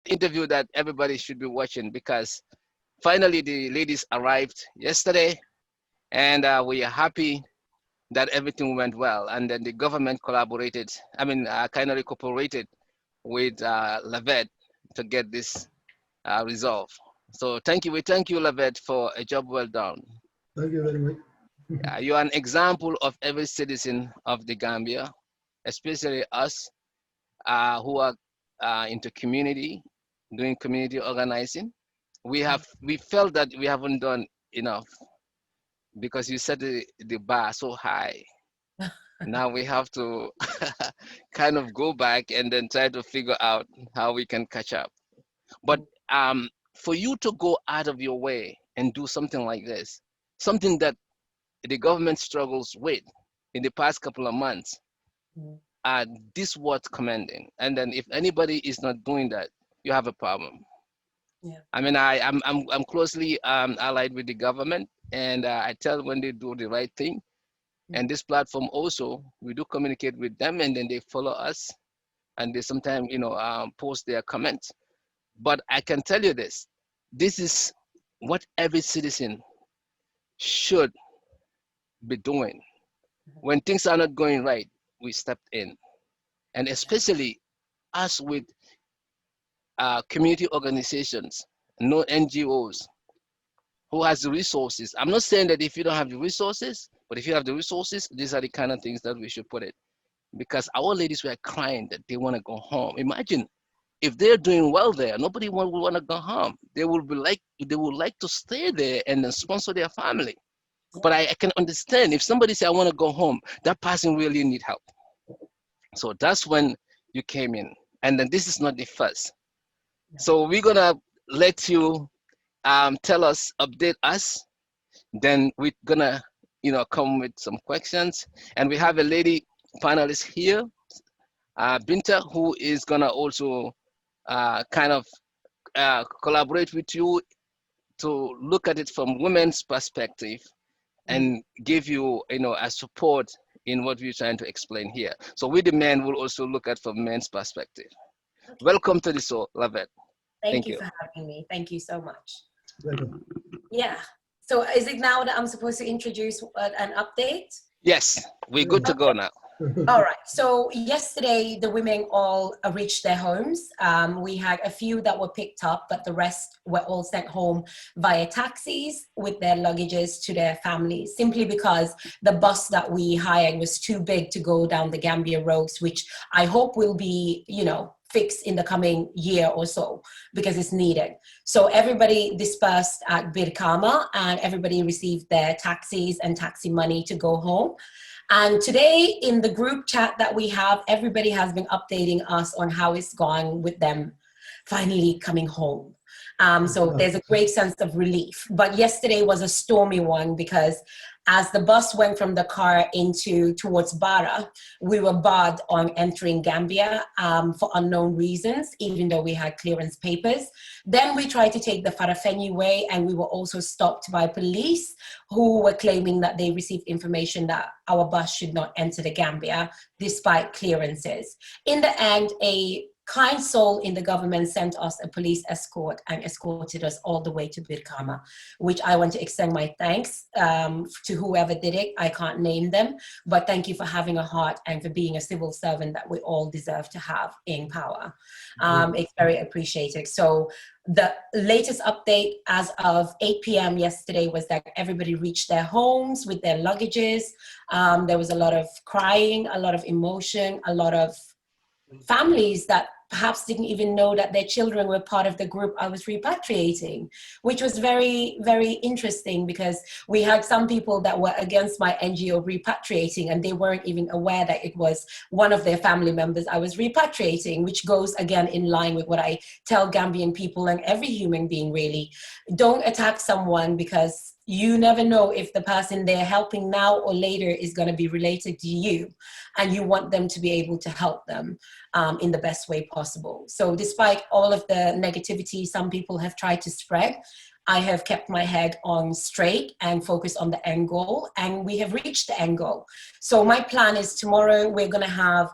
interview that everybody should be watching, because finally the ladies arrived yesterday, and we are happy that everything went well. And then the government collaborated, kind of cooperated with Lovette to get this resolved. So thank you. We thank you, Lovette, for a job well done. Thank you very much. You are an example of every citizen of the Gambia, especially us who are into community, doing community organizing. We felt that we haven't done enough because you set the bar so high. Now we have to kind of go back and then try to figure out how we can catch up. But for you to go out of your way and do something like this, something that the government struggles with in the past couple of months, this worth commending. And then if anybody is not doing that, you have a problem. Yeah. I'm closely allied with the government, and I tell when they do the right thing. And this platform also, we do communicate with them, and then they follow us, and they sometimes post their comments. But I can tell you this: this is what every citizen should be doing. When things are not going right, we step in, and especially us with community organizations, no NGOs, who has the resources. I'm not saying that if you don't have the resources, but if you have the resources, these are the kind of things that we should put it. Because our ladies were crying that they want to go home. Imagine if they're doing well there, nobody will want to go home. They would like to stay there and then sponsor their family. But I can understand if somebody say I want to go home, that person really need help. So that's when you came in. And then this is not the first. So we're gonna let you tell us, update us. Then we're gonna, come with some questions. And we have a lady panelist here, Binta, who is gonna also kind of collaborate with you to look at it from women's perspective and give you, a support in what we're trying to explain here. So we the men will also look at from men's perspective. Okay. Welcome to the show, Lovette. Thank you for having me. Thank you so much. Welcome. Yeah. So is it now that I'm supposed to introduce an update? Yes, we're good to go now. All right. So yesterday, the women all reached their homes. We had a few that were picked up, but the rest were all sent home via taxis with their luggages to their families, simply because the bus that we hired was too big to go down the Gambia roads, which I hope will be, fixed in the coming year or so, because it's needed. So everybody dispersed at Birkama, and everybody received their taxis and taxi money to go home. And today in the group chat that we have, everybody has been updating us on how it's gone with them finally coming home. So there's a great sense of relief. But yesterday was a stormy one, because as the bus went from the car towards Bara, we were barred on entering Gambia for unknown reasons, even though we had clearance papers. Then we tried to take the Farafenni way, and we were also stopped by police who were claiming that they received information that our bus should not enter the Gambia despite clearances. In the end, a kind soul in the government sent us a police escort and escorted us all the way to Birkama, which I want to extend my thanks to whoever did it. I can't name them, but thank you for having a heart and for being a civil servant that we all deserve to have in power. It's very appreciated. So the latest update as of 8 p.m. yesterday was that everybody reached their homes with their luggages. There was a lot of crying, a lot of emotion, a lot of families that perhaps didn't even know that their children were part of the group I was repatriating, which was very, very interesting, because we had some people that were against my NGO repatriating, and they weren't even aware that it was one of their family members I was repatriating, which goes again in line with what I tell Gambian people and every human being really. Don't attack someone, because you never know if the person they're helping now or later is going to be related to you, and you want them to be able to help them in the best way possible. So despite all of the negativity some people have tried to spread, I have kept my head on straight and focused on the end goal, and we have reached the end goal. So my plan is tomorrow we're going to have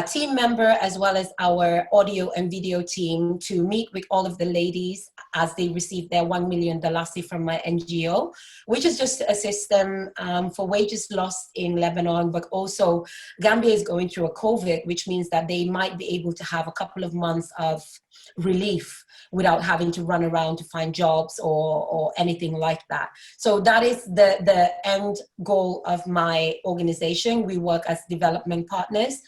team member as well as our audio and video team to meet with all of the ladies as they receive their $1 million dalasi from my NGO, which is just a system for wages lost in Lebanon, but also Gambia is going through a COVID, which means that they might be able to have a couple of months of relief without having to run around to find jobs or anything like that. So that is the end goal of my organization. We work as development partners.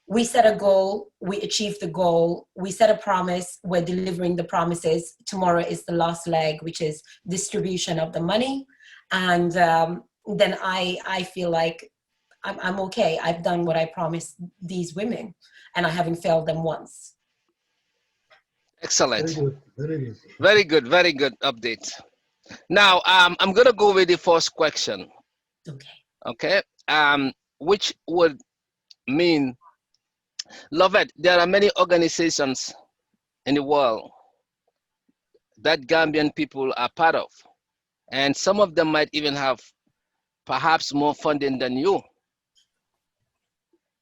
We set a goal, we achieve the goal, we set a promise, we're delivering the promises. Tomorrow is the last leg, which is distribution of the money. And then I feel like I'm okay. I've done what I promised these women and I haven't failed them once. Excellent. Very good. Very good. Very good. Very good update. Now, I'm gonna go with the first question. Okay. Okay. Which would mean, Lovette, there are many organizations in the world that Gambian people are part of, and some of them might even have perhaps more funding than you.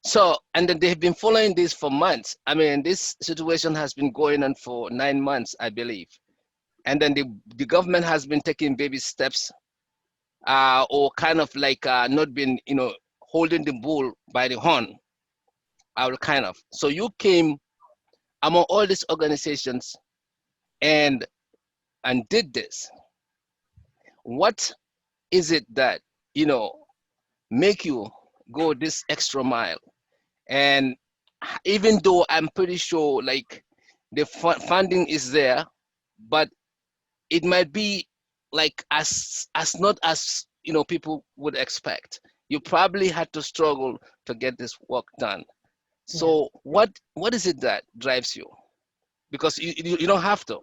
So, and then they've been following this for months. I mean, this situation has been going on for 9 months, I believe. And then the government has been taking baby steps, or kind of like not been, holding the bull by the horn, kind of. So you came among all these organizations and did this. What is it that, make you go this extra mile? And even though I'm pretty sure like the funding is there, but it might be like as not as people would expect. You probably had to struggle to get this work done. So what is it that drives you? Because you don't have to.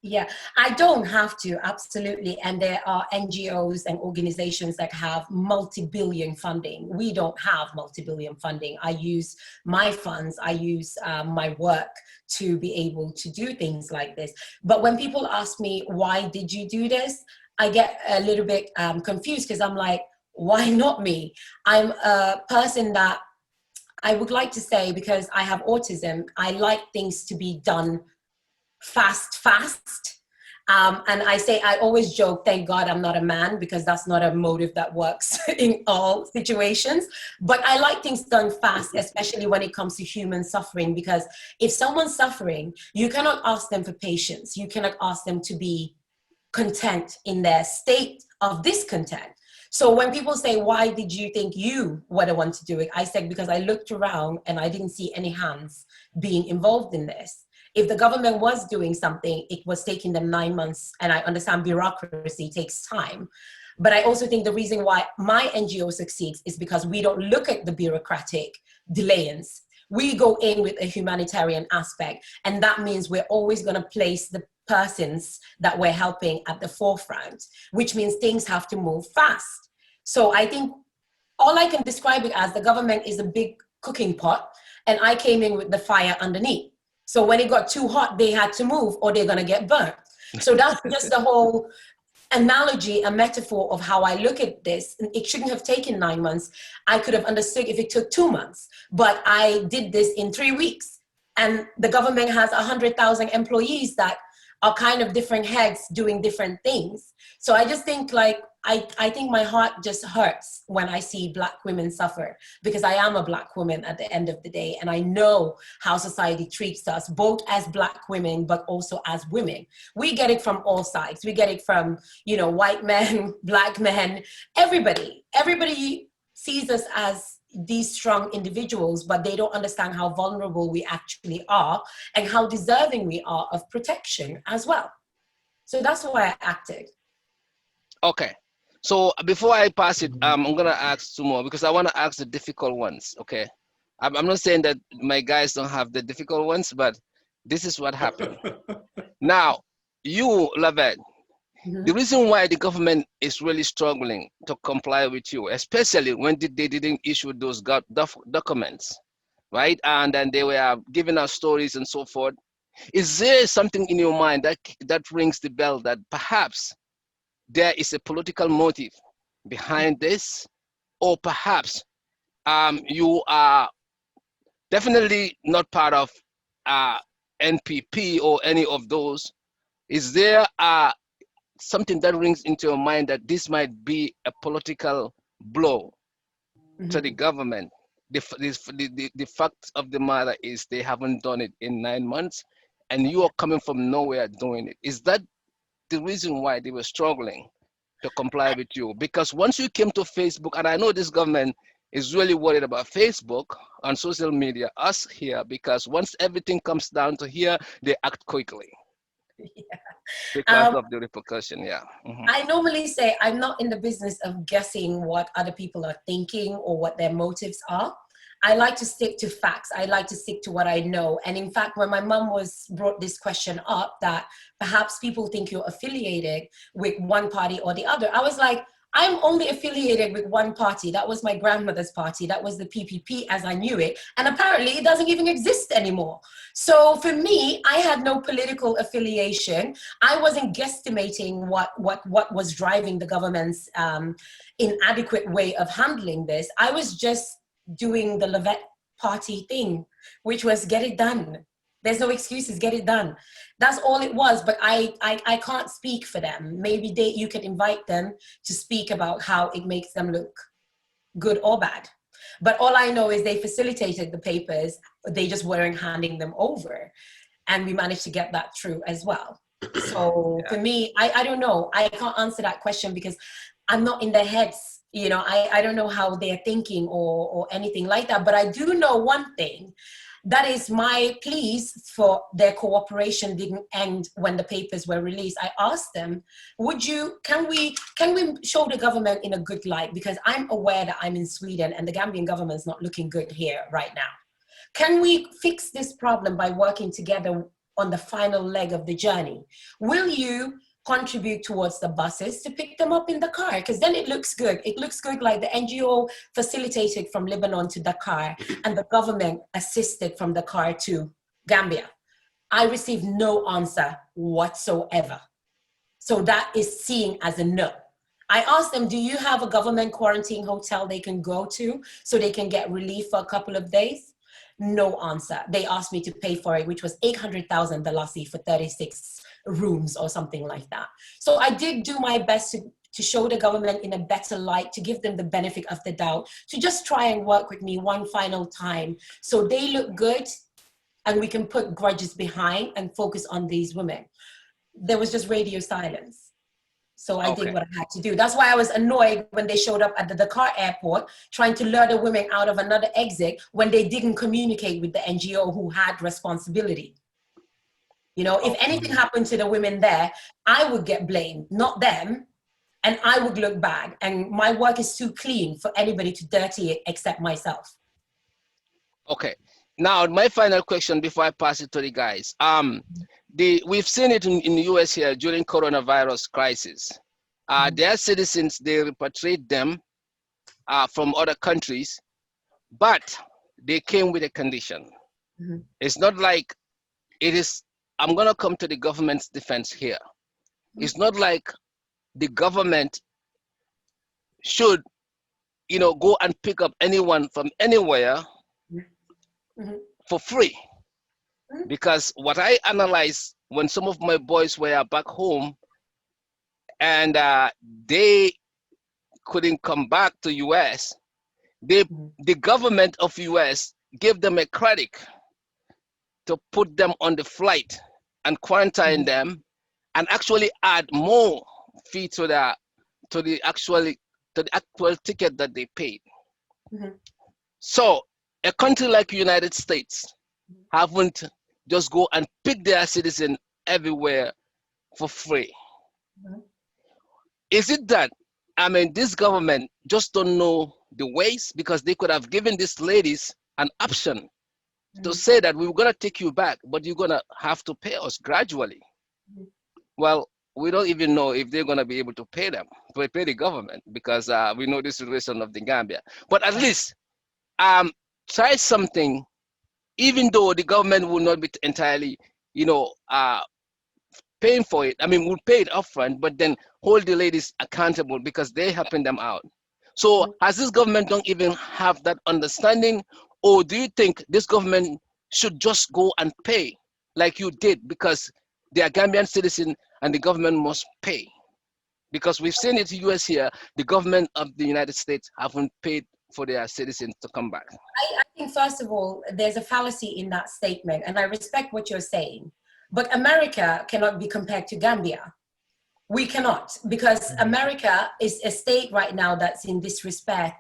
Yeah, I don't have to, absolutely. And there are NGOs and organizations that have multi-billion funding. We don't have multi-billion funding. I use my funds, I use my work to be able to do things like this. But when people ask me, why did you do this? I get a little bit confused because I'm like, why not me? I'm a person that I would like to say, because I have autism, I like things to be done fast. And I always joke, thank God I'm not a man, because that's not a motive that works in all situations. But I like things done fast, especially when it comes to human suffering, because if someone's suffering, you cannot ask them for patience. You cannot ask them to be content in their state of discontent. So when people say, why did you think you were the one to do it? I said, because I looked around and I didn't see any hands being involved in this. If the government was doing something, it was taking them 9 months, and I understand bureaucracy takes time. But I also think the reason why my NGO succeeds is because we don't look at the bureaucratic delayance. We go in with a humanitarian aspect, and that means we're always going to place the persons that we're helping at the forefront, which means things have to move fast. So I think all I can describe it as, the government is a big cooking pot, and I came in with the fire underneath. So when it got too hot, they had to move or they're going to get burnt. So that's just the whole analogy, a metaphor of how I look at this. It shouldn't have taken 9 months. I could have understood if it took 2 months, but I did this in 3 weeks. And the government has 100,000 employees that are kind of different heads doing different things. So I just think like, I think my heart just hurts when I see Black women suffer, because I am a Black woman at the end of the day. And I know how society treats us, both as Black women, but also as women. We get it from all sides. We get it from, white men, Black men, everybody. Everybody sees us as these strong individuals, but they don't understand how vulnerable we actually are and how deserving we are of protection as well. So that's why I acted. Okay. So before I pass it, I'm gonna ask two more, because I want to ask the difficult ones. Okay. I'm not saying that my guys don't have the difficult ones, but this is what happened. Now, you, Lovette, the reason why the government is really struggling to comply with you, especially when they didn't issue those documents, right? And then they were giving us stories and so forth. Is there something in your mind that rings the bell that perhaps there is a political motive behind this, or perhaps you are definitely not part of uh, NPP or any of those. Is there something that rings into your mind that this might be a political blow to the Mhm. government? The fact of the matter is they haven't done it in 9 months, and you Yeah. are coming from nowhere doing it. Is that the reason why they were struggling to comply with you? Because once you came to Facebook, and I know this government is really worried about Facebook on social media, us here, because once everything comes down to here, they act quickly because Um, of the repercussion. Yeah. I normally say I'm not in the business of guessing what other people are thinking or what their motives are. I like to stick to facts. I like to stick to what I know. And in fact, when my mum was brought this question up that perhaps people think you're affiliated with one party or the other, I was like, I'm only affiliated with one party. That was my grandmother's party. That was the PPP as I knew it. And apparently it doesn't even exist anymore. So for me, I had no political affiliation. I wasn't guesstimating what was driving the government's inadequate way of handling this. I was just doing the Lovette party thing, which was get it done. There's no excuses, get it done. That's all it was. But I can't speak for them. Maybe you could invite them to speak about how it makes them look good or bad. But all I know is they facilitated the papers. They just weren't handing them over. And we managed to get that through as well. So Yeah. for me, I don't know. I can't answer that question because I'm not in their heads. You know, I don't know how they're thinking or anything like that. But I do know one thing. That is my pleas for their cooperation didn't end when the papers were released. I asked them, can we show the government in a good light? Because I'm aware that I'm in Sweden and the Gambian government is not looking good here right now. Can we fix this problem by working together on the final leg of the journey? Will you contribute towards the buses to pick them up in Dakar? Because then it looks good. It looks good like the NGO facilitated from Lebanon to Dakar and the government assisted from Dakar to Gambia. I received no answer whatsoever. So that is seen as a no. I asked them, do you have a government quarantine hotel they can go to so they can get relief for a couple of days? No answer. They asked me to pay for it, which was 800,000 dalasi for 36 rooms or something like that. So I did do my best to show the government in a better light, to give them the benefit of the doubt, to just try and work with me one final time so they look good and we can put grudges behind and focus on these women. There was just radio silence. So I did Okay. what I had to do. That's why I was annoyed when they showed up at the Dakar airport trying to lure the women out of another exit when they didn't communicate with the NGO who had responsibility. You know, if Okay. anything happened to the women there, I would get blamed, not them, and I would look bad. And my work is too clean for anybody to dirty it except myself. Okay. Now, my final question before I pass it to the guys. We've seen it in the US here during coronavirus crisis. Their citizens, they repatriate them from other countries, but they came with a condition. Mm-hmm. It's not like it is, I'm gonna come to the government's defense here. It's not like the government should, go and pick up anyone from anywhere Mm-hmm. for free. Because what I analyzed when some of my boys were back home and they couldn't come back to US, they Mm-hmm. the government of US gave them a credit to put them on the flight and quarantine them and actually add more fee to the actually to the actual ticket that they paid. Mm-hmm. So a country like United States haven't just go and pick their citizen everywhere for free. Mm-hmm. Is it that, I mean, this government just don't know the ways, because they could have given these ladies an option to say that we're gonna take you back, but you're gonna have to pay us gradually. Well, we don't even know if they're gonna be able to pay them, to pay the government, because we know the situation of the Gambia. But at least um, try something, even though the government will not be entirely, you know, uh, paying for it. I mean, we'll pay it upfront, but then hold the ladies accountable because they're helping them out. So has this government don't even have that understanding, Or do you think this government should just go and pay like you did because they are Gambian citizen and the government must pay? Because we've seen it in the US here, the government of the United States haven't paid for their citizens to come back. I think, first of all, there's a fallacy in that statement, and I respect what you're saying. But America cannot be compared to Gambia. We cannot, because America is a state right now that's in disrepair,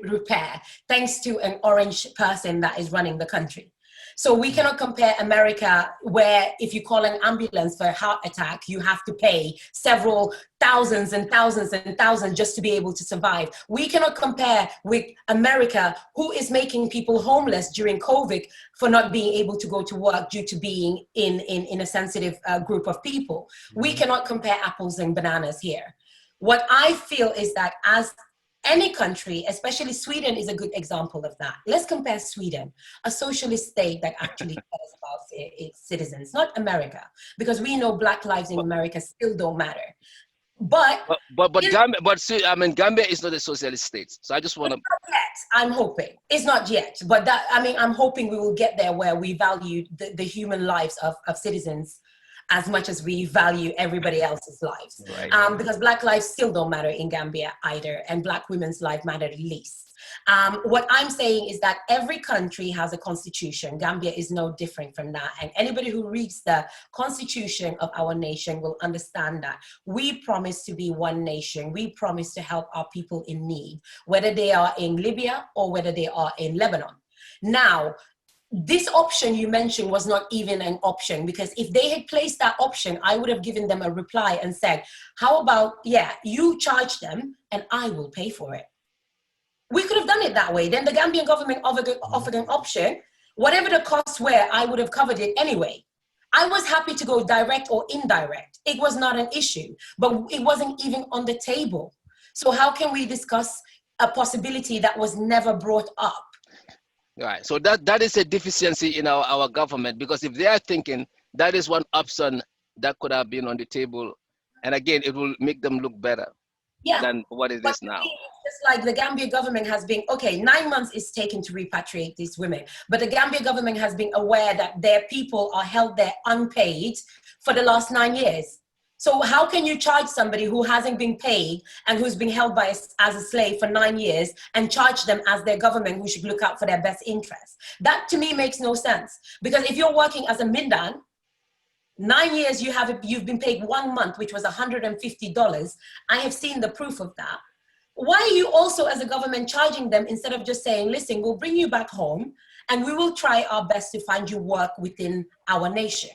repair, thanks to an orange person that is running the country. So we cannot compare America, where if you call an ambulance for a heart attack, you have to pay several thousands and thousands and thousands just to be able to survive. We cannot compare with America, who is making people homeless during COVID for not being able to go to work due to being in a sensitive group of people. We cannot compare apples and bananas here. What I feel is that as any country, especially Sweden is a good example of that. Let's compare Sweden, a socialist state that actually cares about its citizens, not America, because we know Black lives in America still don't matter. But Gambia, see, I mean, Gambia is not a socialist state. So I just want to. Not yet. I'm hoping it's not yet, but that, I mean, I'm hoping we will get there where we value the human lives of citizens as much as we value everybody else's lives. Right. Because Black lives still don't matter in Gambia either, and Black women's life matter least. What I'm saying is that every country has a constitution. Gambia is no different from that. And anybody who reads the constitution of our nation will understand that we promise to be one nation. We promise to help our people in need, whether they are in Libya or whether they are in Lebanon. Now, this option you mentioned was not even an option, because if they had placed that option, I would have given them a reply and said, how about, yeah, you charge them and I will pay for it. We could have done it that way. Then the Gambian government offered an option. Whatever the costs were, I would have covered it anyway. I was happy to go direct or indirect. It was not an issue, but it wasn't even on the table. So how can we discuss a possibility that was never brought up? Right. So that is a deficiency in our government, because if they are thinking that is one option that could have been on the table, and again, it will make them look better than what it is now. Just like the Gambia government has been, okay, 9 months is taken to repatriate these women, but the Gambia government has been aware that their people are held there unpaid for the last 9 years. So how can you charge somebody who hasn't been paid and who's been held as a slave for 9 years and charge them as their government who should look out for their best interests? That to me makes no sense. Because if you're working as a Mindan, 9 years you've been paid 1 month, which was $150. I have seen the proof of that. Why are you also as a government charging them instead of just saying, listen, we'll bring you back home and we will try our best to find you work within our nation?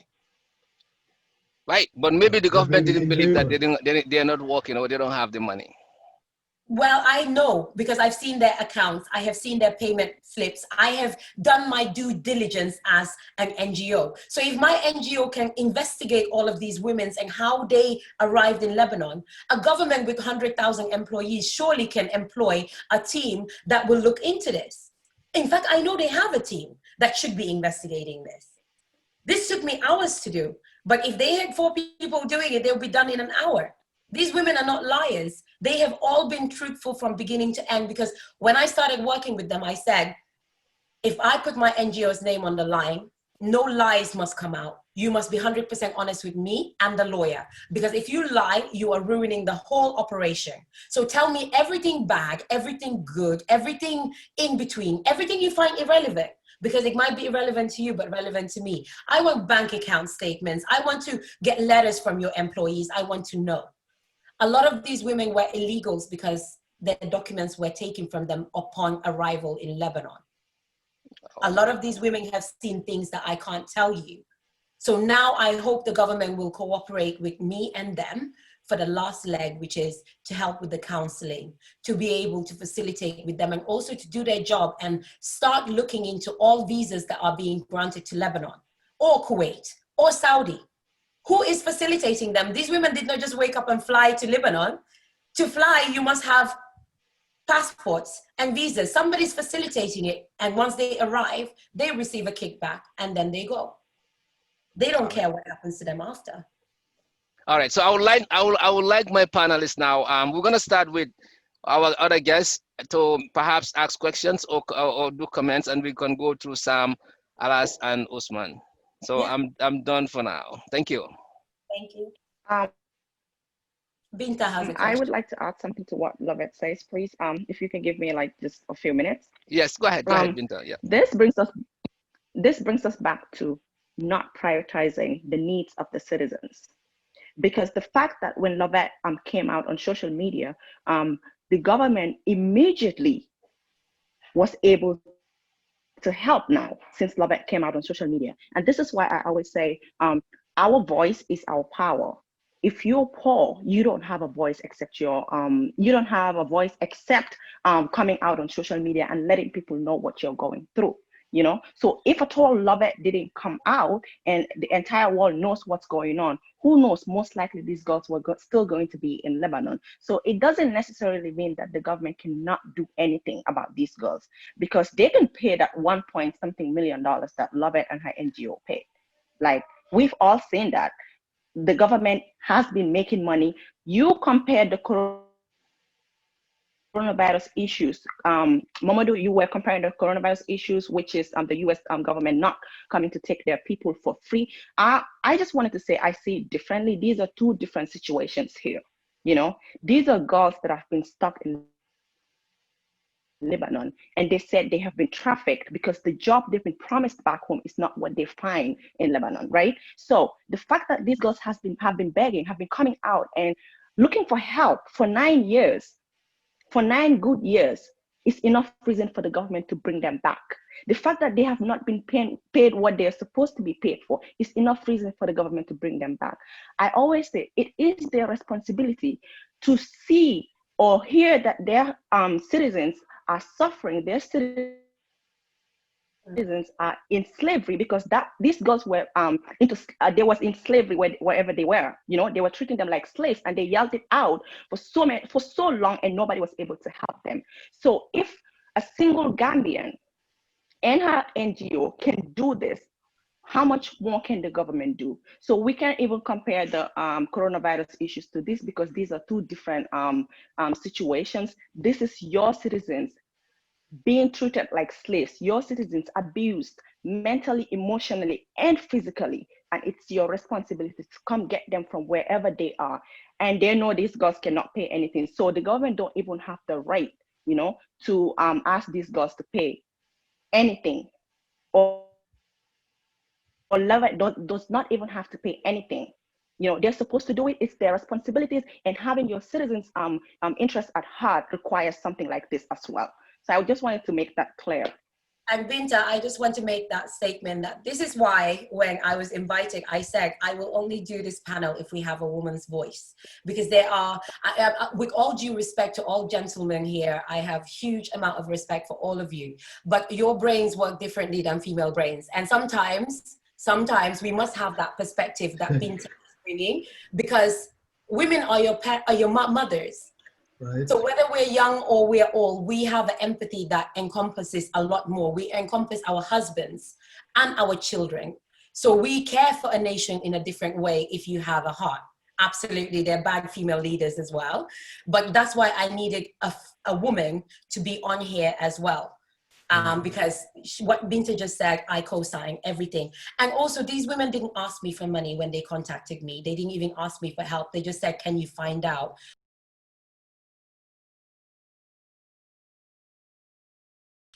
Right, but maybe the government didn't believe that they're not working or they don't have the money. Well, I know, because I've seen their accounts. I have seen their payment slips. I have done my due diligence as an NGO. So if my NGO can investigate all of these women and how they arrived in Lebanon, a government with 100,000 employees surely can employ a team that will look into this. In fact, I know they have a team that should be investigating this. This took me hours to do. But if they had 4 people doing it, they'll be done in an hour. These women are not liars. They have all been truthful from beginning to end, because when I started working with them, I said, if I put my NGO's name on the line, no lies must come out. You must be 100% honest with me and the lawyer, because if you lie, you are ruining the whole operation. So tell me everything bad, everything good, everything in between, everything you find irrelevant. Because it might be irrelevant to you, but relevant to me. I want bank account statements. I want to get letters from your employees. I want to know. A lot of these women were illegals because their documents were taken from them upon arrival in Lebanon. A lot of these women have seen things that I can't tell you. So now I hope the government will cooperate with me and them for the last leg, which is to help with the counseling, to be able to facilitate with them, and also to do their job and start looking into all visas that are being granted to Lebanon or Kuwait or Saudi. Who is facilitating them? These women did not just wake up and fly to Lebanon. To fly, you must have passports and visas. Somebody's facilitating it. And once they arrive, they receive a kickback and then they go. They don't care what happens to them after. All right, so I would like my panelists now. We're gonna start with our other guests to perhaps ask questions or do comments, and we can go through Sam, Alas, and Ousman. So Yeah, I'm done for now. Thank you. thank you. Um, Binta has a I would question. like to add something to what Lovette says, please. If you can give me like just a few minutes. Yes, go ahead. Go ahead, Um, Binta. Yeah. this brings us this brings us back to not prioritizing the needs of the citizens. Because the fact that when Lovette came out on social media, the government immediately was able to help now since Lovette came out on social media. And this is why I always say our voice is our power. If you're poor, you don't have a voice except you don't have a voice except coming out on social media and letting people know what you're going through. You know, so if at all Lovette didn't come out and the entire world knows what's going on, who knows? Most likely these girls were still going to be in Lebanon. So it doesn't necessarily mean that the government cannot do anything about these girls, because they've been paid at 1 point something million that Lovette and her NGO paid. Like, we've all seen that the government has been making money. You compare the coronavirus issues. Momodou, you were comparing the coronavirus issues, which is the US government not coming to take their people for free. I just wanted to say I see it differently. These are two different situations here. You know, these are girls that have been stuck in Lebanon, and they said they have been trafficked because the job they've been promised back home is not what they find in Lebanon, right? So the fact that these girls have been begging, have been coming out and looking for help for 9 years, for 9 good years, is enough reason for the government to bring them back. The fact that they have not been paid what they're supposed to be paid for is enough reason for the government to bring them back. I always say it is their responsibility to see or hear that their citizens are suffering, their citizens are in slavery, because that these girls were they was in slavery wherever they were. You know, they were treating them like slaves, and they yelled it out for so long, and nobody was able to help them. So if a single Gambian and her NGO can do this, how much more can the government do? So we can't even compare the coronavirus issues to this, because these are two different situations. This is your citizens being treated like slaves, your citizens abused mentally, emotionally, and physically. And it's your responsibility to come get them from wherever they are. And they know these girls cannot pay anything. So the government don't even have the right, you know, to ask these girls to pay anything. Or Lovette does not even have to pay anything. You know, they're supposed to do it. It's their responsibilities, and having your citizens' interest at heart requires something like this as well. So I just wanted to make that clear. And Binta, I just want to make that statement that this is why when I was invited, I said, I will only do this panel if we have a woman's voice. Because there are, with all due respect to all gentlemen here, I have huge amount of respect for all of you. But your brains work differently than female brains. And sometimes we must have that perspective that Binta is bringing, because women are your mothers. Right. So whether we're young or we're old, we have an empathy that encompasses a lot more. We encompass our husbands and our children. So we care for a nation in a different way if you have a heart. Absolutely, there are bad female leaders as well. But that's why I needed a woman to be on here as well. Because what Binta just said, I co-sign everything. And also, these women didn't ask me for money when they contacted me. They didn't even ask me for help. They just said, can you find out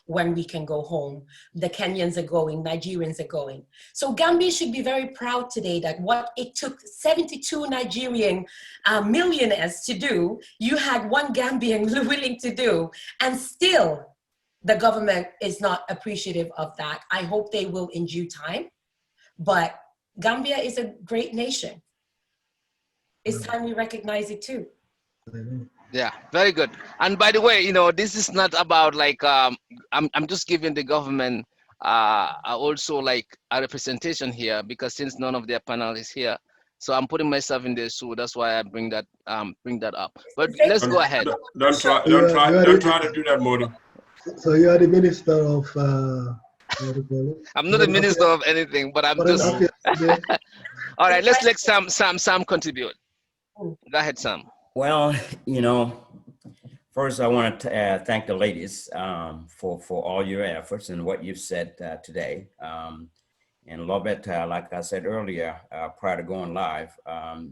when we can go home? The Kenyans are going, Nigerians are going. So Gambia should be very proud today that what it took 72 Nigerian millionaires to do, you had one Gambian willing to do, and still the government is not appreciative of that. I hope they will in due time, but Gambia is a great nation. It's time we recognize it too. Yeah, very good. And by the way, you know, this is not about like I'm just giving the government also like a representation here, because since none of their panel is here, so I'm putting myself in there, so that's why I bring that up. But let's go ahead. Don't try to do that, Modi. So you are the minister of what do you call it? I'm not a minister of anything, but I'm just all right. Let's let Sam contribute. Go ahead, Sam. Well, you know, First, I want to thank the ladies for all your efforts and what you've said today. And Lovette, like I said earlier, prior to going live,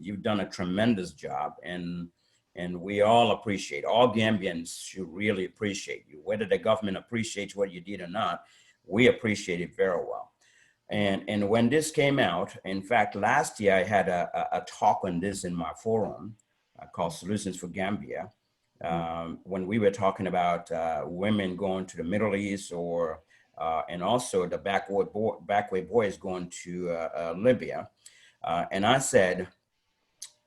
you've done a tremendous job, and we all appreciate, all Gambians should really appreciate you. Whether the government appreciates what you did or not, we appreciate it very well. And when this came out, in fact, last year I had a talk on this in my forum called Solutions for Gambia, when we were talking about women going to the Middle East or and also the backway boys going to Libya. And I said,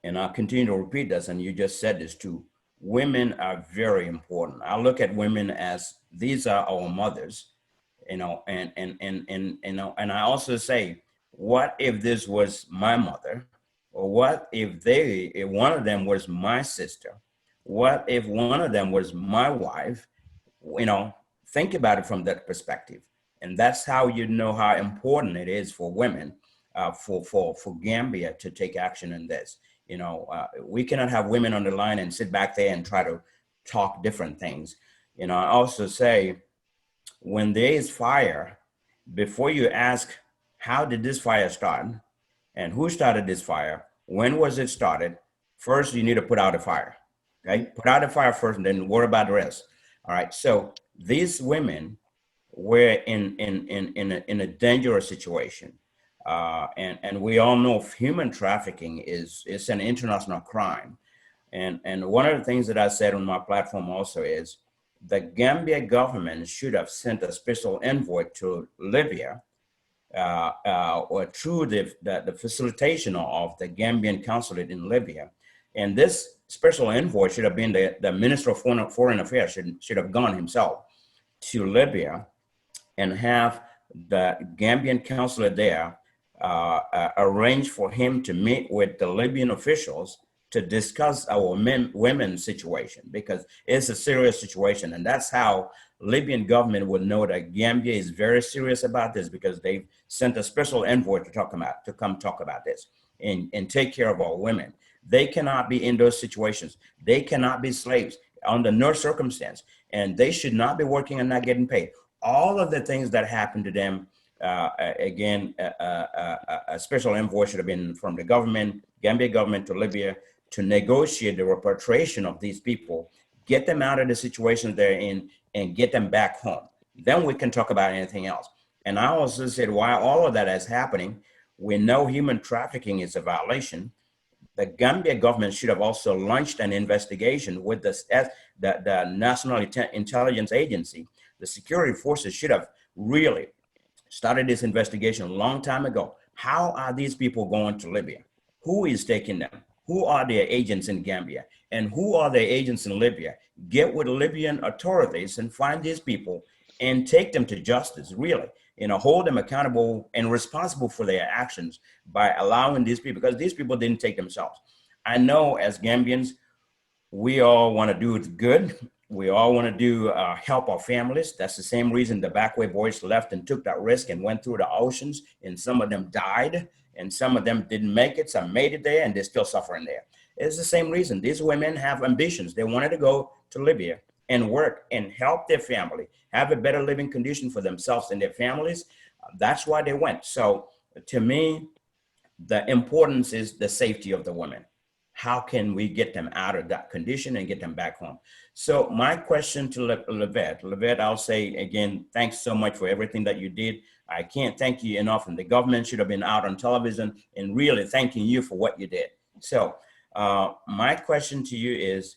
and I'll continue to repeat this, and you just said this too, women are very important. I look at women as these are our mothers, you know, and you know, and I also say, what if this was my mother? Or what if one of them was my sister? What if one of them was my wife? You know, think about it from that perspective. And that's how you know how important it is for women, for Gambia to take action in this. You know, we cannot have women on the line and sit back there and try to talk different things. You know, I also say, when there is fire, before you ask, how did this fire start? And who started this fire? When was it started? First, you need to put out a fire. Okay, put out a fire first, and then worry about the rest. All right. So these women were in a dangerous situation, and we all know human trafficking is an international crime. And one of the things that I said on my platform also is the Gambia government should have sent a special envoy to Libya, or through the facilitation of the Gambian consulate in Libya. And this special envoy should have been the Minister of Foreign Affairs, should have gone himself to Libya and have the Gambian consulate there arrange for him to meet with the Libyan officials to discuss our women's situation, because it's a serious situation. And that's how Libyan government would know that Gambia is very serious about this, because they've sent a special envoy to come talk about this and take care of our women. They cannot be in those situations. They cannot be slaves under no circumstance, and they should not be working and not getting paid. All of the things that happened to them, again, a special envoy should have been from the government, Gambia government, to Libya to negotiate the repatriation of these people, get them out of the situation they're in, and get them back home. Then we can talk about anything else. And I also said, while all of that is happening, we know human trafficking is a violation. The Gambia government should have also launched an investigation with the National Intelligence Agency. The security forces should have really started this investigation a long time ago. How are these people going to Libya? Who is taking them? Who are their agents in Gambia? And who are their agents in Libya? Get with Libyan authorities and find these people and take them to justice, really. You know, hold them accountable and responsible for their actions by allowing these people, because these people didn't take themselves. I know as Gambians, we all want to do it good. We all want to do help our families. That's the same reason the backway boys left and took that risk and went through the oceans, and some of them died and some of them didn't make it. Some made it there and they're still suffering there. It's the same reason. These women have ambitions. They wanted to go to Libya and work and help their family, have a better living condition for themselves and their families. That's why they went. So to me, the importance is the safety of the women. How can we get them out of that condition and get them back home? So my question to Lovette, I'll say again, thanks so much for everything that you did. I can't thank you enough, and the government should have been out on television and really thanking you for what you did. So my question to you is,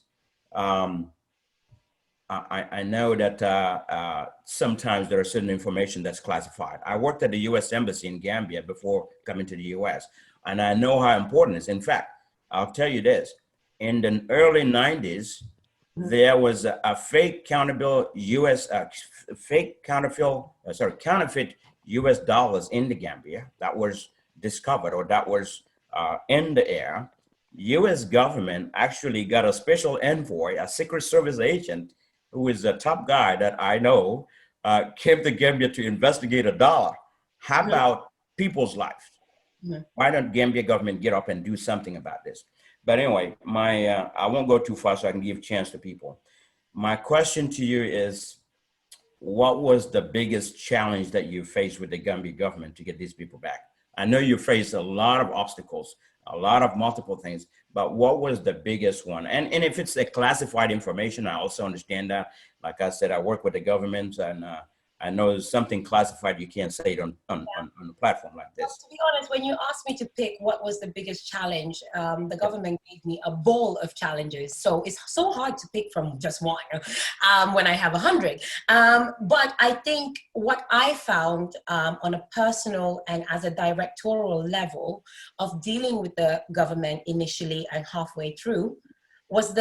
I know that sometimes there are certain information that's classified. I worked at the U.S. Embassy in Gambia before coming to the U.S., and I know how important it is. In fact, I'll tell you this, in the early 90s, there was a fake counterfeit US dollars in the Gambia that was discovered, or that was in the air. US government actually got a special envoy, a Secret Service agent, who is a top guy that I know, came to Gambia to investigate a dollar. How about people's lives? Why don't Gambia government get up and do something about this? But anyway, I won't go too far so I can give a chance to people. My question to you is, what was the biggest challenge that you faced with the Gambia government to get these people back? I know you faced a lot of obstacles, a lot of multiple things, but what was the biggest one? And if it's a classified information, I also understand that. Like I said, I work with the government, and I know something classified, you can't say it on a platform like this. To be honest, when you asked me to pick what was the biggest challenge, the government gave me a bowl of challenges. So it's so hard to pick from just one when I have 100. But I think what I found on a personal and as a directorial level of dealing with the government initially and halfway through was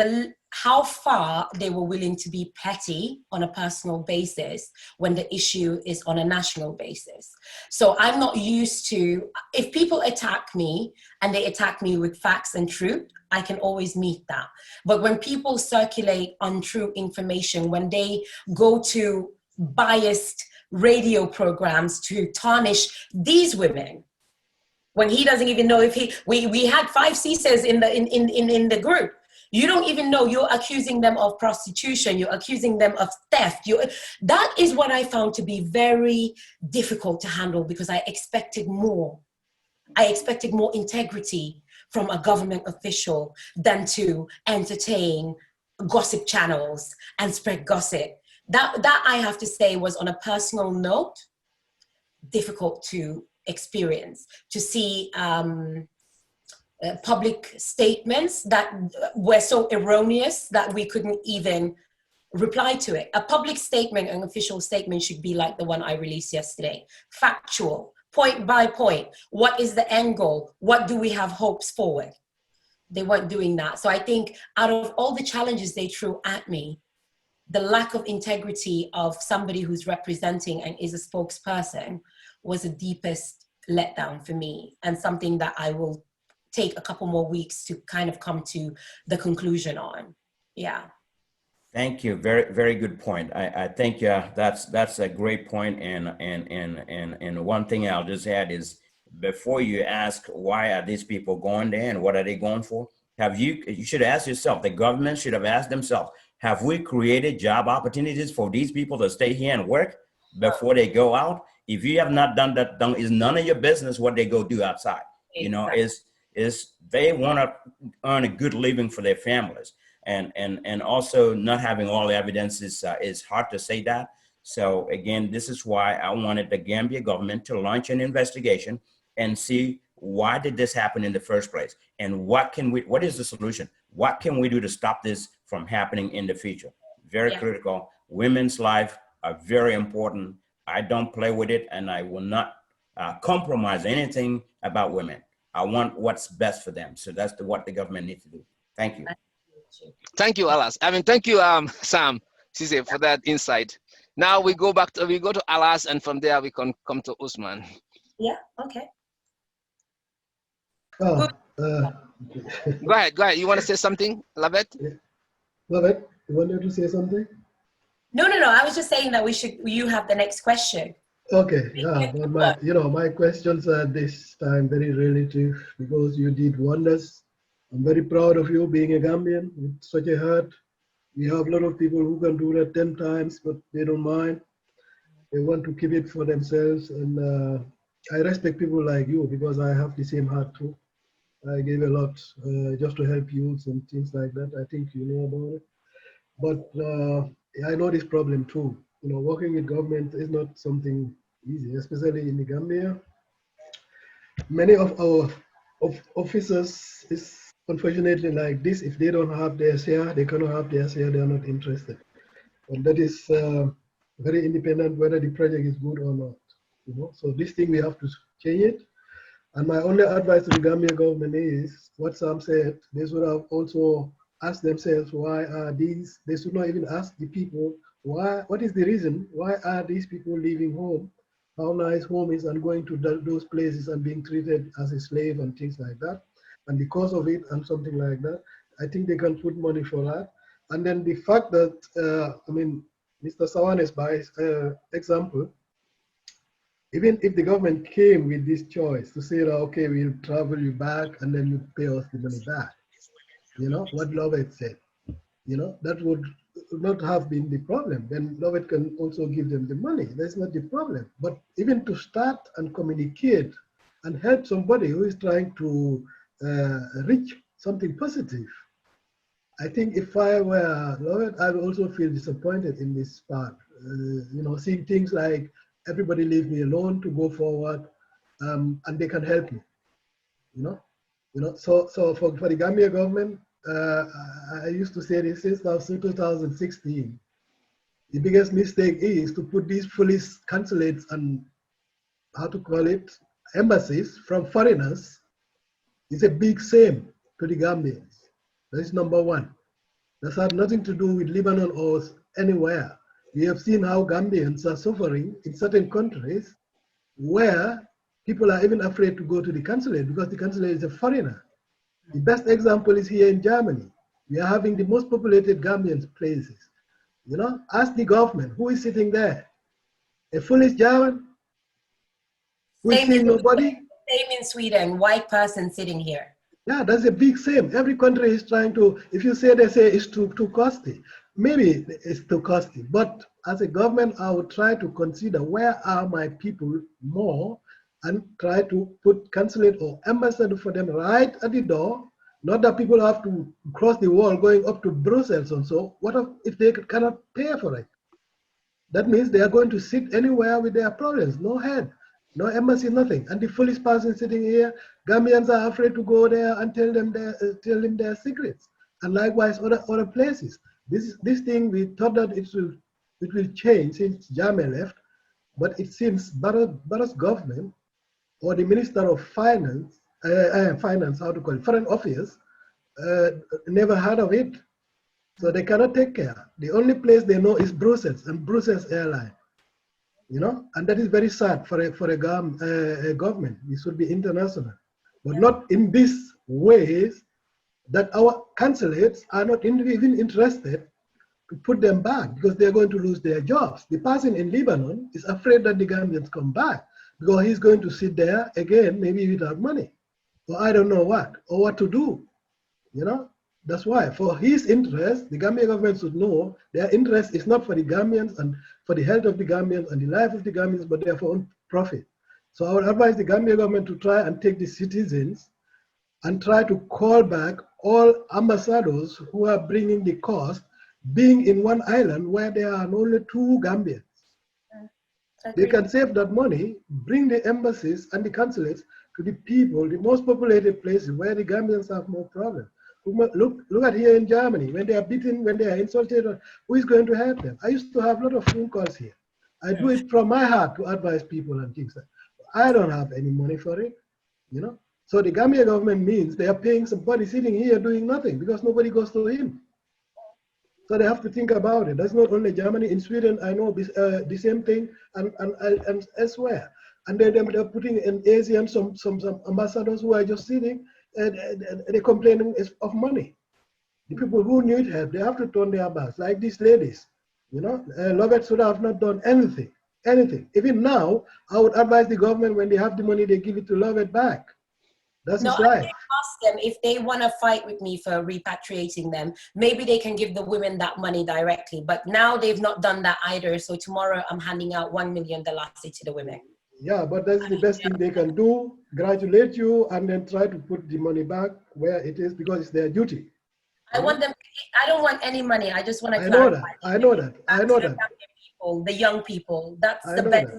how far they were willing to be petty on a personal basis when the issue is on a national basis. So I'm not used to, if people attack me and they attack me with facts and truth, I can always meet that. But when people circulate untrue information, when they go to biased radio programs to tarnish these women, when he doesn't even know if we had 5 Ceesys in the group. You don't even know, you're accusing them of prostitution, you're accusing them of theft. That is what I found to be very difficult to handle, because I expected more. I expected more integrity from a government official than to entertain gossip channels and spread gossip. That I have to say was, on a personal note, difficult to experience, to see public statements that were so erroneous that we couldn't even reply to it. A public statement, an official statement, should be like the one I released yesterday. Factual, point by point. What is the end goal? What do we have hopes forward? They weren't doing that. So I think out of all the challenges they threw at me, the lack of integrity of somebody who's representing and is a spokesperson was the deepest letdown for me, and something that I will take a couple more weeks to kind of come to the conclusion on. Yeah. Thank you. Very, very good point. I think that's a great point. And one thing I'll just add is, before you ask why are these people going there and what are they going for, you should ask yourself, the government should have asked themselves, have we created job opportunities for these people to stay here and work before they go out? If you have not done that, it's none of your business what they go do outside. Exactly. You know, is they want to earn a good living for their families, and also not having all the evidence is hard to say that. So again, this is why I wanted the Gambia government to launch an investigation and see why did this happen in the first place, and what is the solution? What can we do to stop this from happening in the future? Very critical. Women's life are very important. I don't play with it, and I will not compromise anything about women. I want what's best for them. So that's what the government needs to do. Thank you. Thank you, Alas. Thank you, Sam, Ceesy, for that insight. Now we go to Alas, and from there we can come to Ousman. Yeah, okay. Oh, Go ahead. You want to say something, Lovette? Lovette, you wanted to say something? No. I was just saying that you have the next question. Okay, yeah, but my questions are this time very relative, because you did wonders. I'm very proud of you being a Gambian with such a heart. We have a lot of people who can do that 10 times, but they don't mind. They want to keep it for themselves. And I respect people like you, because I have the same heart too. I gave a lot just to help youths and things like that. I think you know about it. But I know this problem too. Working with government is not something easy, especially in the Gambia. Many of our officers is unfortunately like this. If they don't have their share, they cannot have their share, they are not interested. And that is very independent whether the project is good or not. So this thing we have to change it. And my only advice to the Gambian government is what Sam said. They should have also asked themselves, why are these? They should not even ask the people, why. What is the reason? Why are these people leaving home? How nice home is, and going to those places and being treated as a slave and things like that. And the cause of it and something like that. I think they can put money for that. And then the fact that, Mr. Sawaneh's example, even if the government came with this choice to say that, okay, we'll travel you back and then you pay us the money back, what Lovette said, that would would not have been the problem. Then Lovette can also give them the money. That's not the problem. But even to start and communicate and help somebody who is trying to reach something positive. I think if I were Lovette, I would also feel disappointed in this part. Seeing things like everybody leave me alone to go forward, and they can help me. So for the Gambia government, I used to say this since 2016. The biggest mistake is to put these police consulates and embassies from foreigners. It's a big shame to the Gambians. That is number one. That's had nothing to do with Lebanon or anywhere. We have seen how Gambians are suffering in certain countries where people are even afraid to go to the consulate because the consulate is a foreigner. The best example is here in Germany. We are having the most populated Gambian places. Ask the government, who is sitting there? A foolish German? Who is seeing nobody? Same in Sweden, white person sitting here. Yeah, that's a big shame. Every country is trying to, if you say, they say it's too costly. Maybe it's too costly, but as a government, I would try to consider where are my people more and try to put consulate or ambassador for them right at the door. Not that people have to cross the wall going up to Brussels and so. What if they cannot pay for it? That means they are going to sit anywhere with their problems, no head, no embassy, nothing. And the foolish person sitting here, Gambians are afraid to go there and tell them their secrets. And likewise, other places. This thing, we thought that it will change since Jammeh left, but it seems Barrow's government or the Minister of Finance, Foreign Affairs, never heard of it. So they cannot take care. The only place they know is Brussels and Brussels Airline. And that is very sad for a government. It should be international, but not in these ways that our consulates are not even interested to put them back because they're going to lose their jobs. The person in Lebanon is afraid that the Gambians come back because he's going to sit there again, maybe without money, or I don't know what, or what to do. That's why, for his interest, the Gambian government should know their interest is not for the Gambians and for the health of the Gambians and the life of the Gambians, but they're for own profit. So I would advise the Gambian government to try and take the citizens and try to call back all ambassadors who are bringing the cost, being in one island where there are only 2 Gambians. They can save that money, bring the embassies and the consulates to the people, the most populated places where the Gambians have more problems. Look at here in Germany, when they are beaten, when they are insulted, who is going to help them? I used to have a lot of phone calls here. I do it from my heart to advise people and things like that. I don't have any money for it, So the Gambia government means they are paying somebody sitting here doing nothing because nobody goes to him. So they have to think about it. That's not only Germany. In Sweden, I know the same thing, and elsewhere. And they're putting in Asia and some ambassadors who are just sitting and they're complaining of money. The people who need help, they have to turn their backs, like these ladies. Lovette should have not done anything. Even now, I would advise the government when they have the money, they give it to Lovette back. That's his life. Ask them if they want to fight with me for repatriating them. Maybe they can give the women that money directly. But now they've not done that either. So tomorrow I'm handing out $1 million to the women. Yeah, but that's the best thing they can do. Congratulate you and then try to put the money back where it is because it's their duty. I want them. I don't want any money. I just want to clarify. I know that. People, the young people. That's the best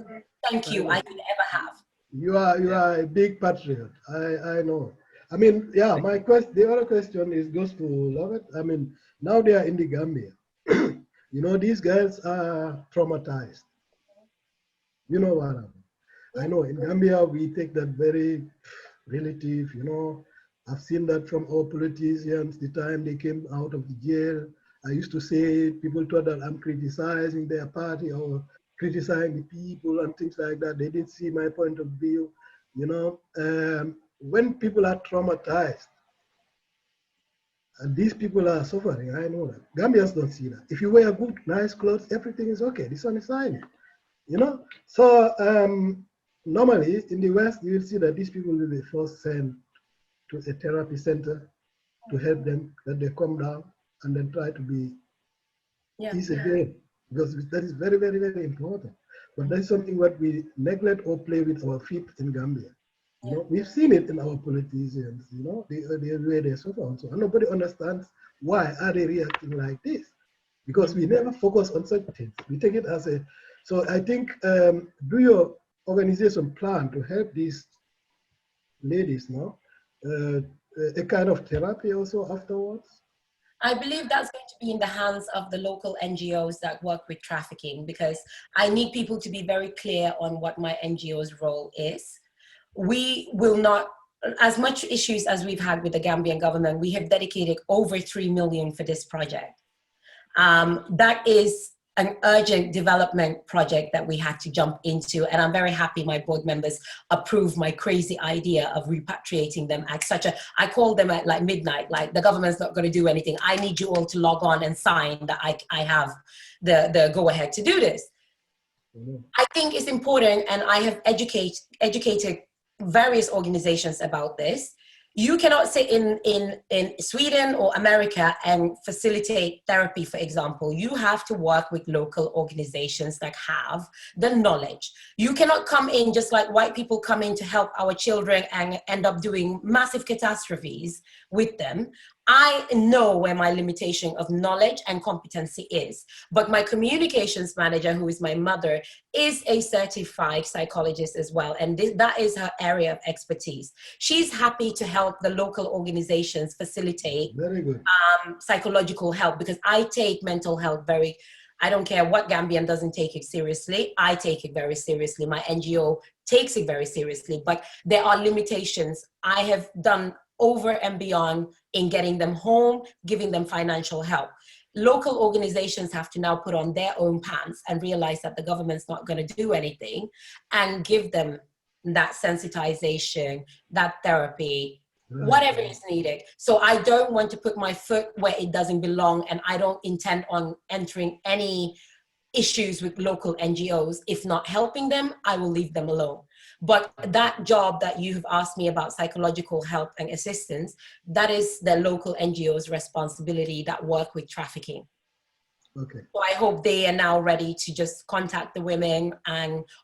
thank you I could ever have. You are a big patriot. I know. I mean, yeah. The other question goes to Lovette. I mean, now they are in the Gambia. These guys are traumatized. You know what I mean? I know in Gambia we take that very relative. I've seen that from our politicians the time they came out of the jail. I used to say people thought that I'm criticizing their party or criticizing the people and things like that. They didn't see my point of view. When people are traumatized and these people are suffering, I know that. Gambians don't see that. If you wear good, nice clothes, everything is okay. The sun is shining. So normally in the West, you will see that these people will be first sent to a therapy center to help them, that they come down and then try to be is again, because that is very, very, very important. But that's something what we neglect or play with our feet in Gambia. You know, we've seen it in our politicians, you know, the way they suffer and so on. Nobody understands why are they reacting like this, because we never focus on such things. We take it as a, so I think, do your organization plan to help these ladies now, a kind of therapy also afterwards? I believe that's going to be in the hands of the local NGOs that work with trafficking, because I need people to be very clear on what my NGO's role is. We will not, as much issues as we've had with the Gambian government, we have dedicated over 3 million for this project. That is an urgent development project that we had to jump into. And I'm very happy my board members approved my crazy idea of repatriating them at such a, I called them at like midnight, like the government's not going to do anything. I need you all to log on and sign that I have the go ahead to do this. I think it's important, and I have educated various organizations about this. You cannot sit in Sweden or America and facilitate therapy, for example. You have to work with local organizations that have the knowledge. You cannot come in just like white people come in to help our children and end up doing massive catastrophes with them. I know where my limitation of knowledge and competency is, but my communications manager, who is my mother, is a certified psychologist as well, and that is her area of expertise. She's happy to help the local organizations facilitate psychological help, because I take mental health very, I don't care what Gambian doesn't take it seriously, I take it very seriously. My NGO takes it very seriously, but there are limitations. I have done over and beyond in getting them home, giving them financial help. Local organizations have to now put on their own pants and realize that the government's not going to do anything, and give them that sensitization, that therapy, whatever is needed. So I don't want to put my foot where it doesn't belong, and I don't intend on entering any issues with local NGOs. If not helping them, I will leave them alone. But that job that you've asked me about, psychological help and assistance, that is the local NGO's responsibility that work with trafficking. Okay. So I hope they are now ready to just contact the women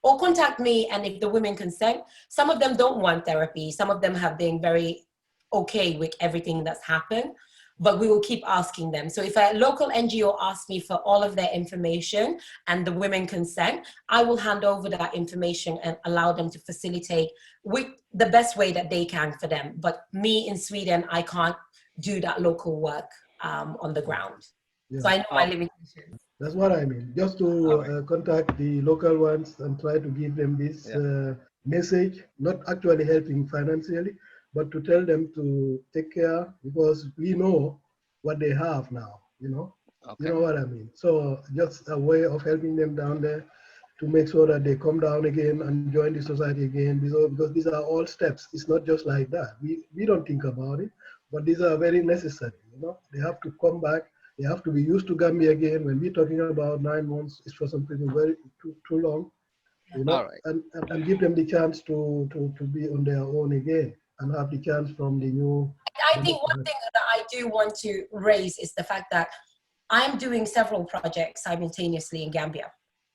or contact me, and if the women consent. Some of them don't want therapy. Some of them have been very okay with everything that's happened, but we will keep asking them. So if a local NGO asks me for all of their information and the women consent, I will hand over that information and allow them to facilitate with the best way that they can for them. But me in Sweden, I can't do that local work on the ground. Yeah. So I know my limitations. That's what I mean. Just to contact the local ones and try to give them this message, not actually helping financially, but to tell them to take care, because we know what they have now, you know? Okay. You know what I mean? So just a way of helping them down there to make sure that they come down again and join the society again, because these are all steps. It's not just like that. We don't think about it, but these are very necessary, you know? They have to come back. They have to be used to Gambia again. When we're talking about 9 months, it's for some people very too long, you know? And give them the chance to be on their own again, and have the chance from the new. I think one thing that I do want to raise is the fact that I'm doing several projects simultaneously in Gambia.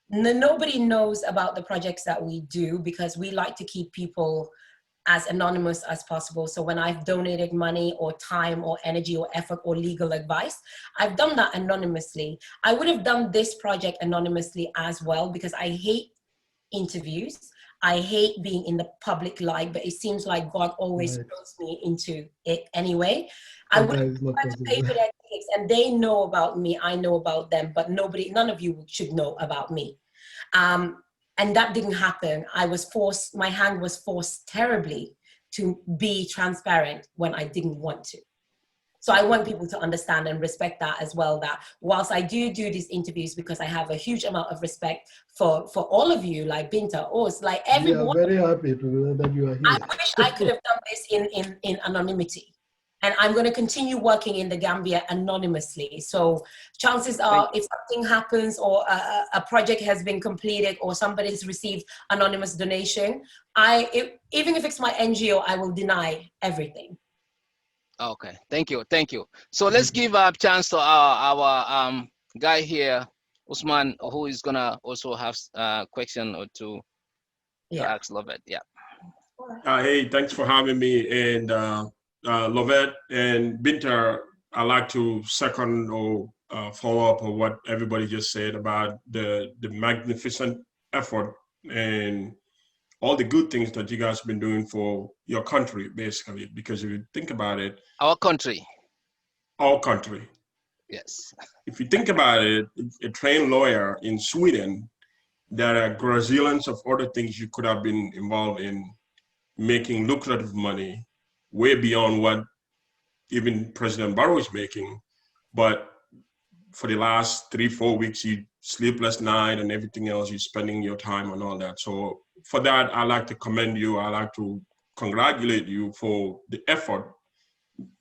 Nobody knows about the projects that we do, because we like to keep people as anonymous as possible. So when I've donated money or time or energy or effort or legal advice, I've done that anonymously. I would have done this project anonymously as well, because I hate interviews. I hate being in the public light, but it seems like God always throws me into it anyway. I would have to pay for their tickets, and they know about me, I know about them, but none of you should know about me. And that didn't happen. My hand was forced terribly to be transparent when I didn't want to. So I want people to understand and respect that as well, that whilst I do these interviews because I have a huge amount of respect for all of you, like Binta, Oz, like everyone. We are very happy that you are here. I wish I could have done this in anonymity. And I'm going to continue working in the Gambia anonymously. So chances are, if something happens or a project has been completed or somebody's received anonymous donation, even if it's my NGO, I will deny everything. Okay, thank you. So let's give a chance to our guy here, Ousman, who is gonna also have a question or two to ask Lovette. Yeah. Hey, thanks for having me. And Lovette and Binta, I like to second or follow up on what everybody just said about the magnificent effort and all the good things that you guys have been doing for your country, basically. Because if you think about it, our country. Our country. Yes. If you think about it, a trained lawyer in Sweden, there are gazillions of other things you could have been involved in, making lucrative money way beyond what even President Barrow is making. But for the last 3-4 weeks, you sleepless night and everything else, you're spending your time on all that. So for that, I like to commend you. I like to congratulate you for the effort,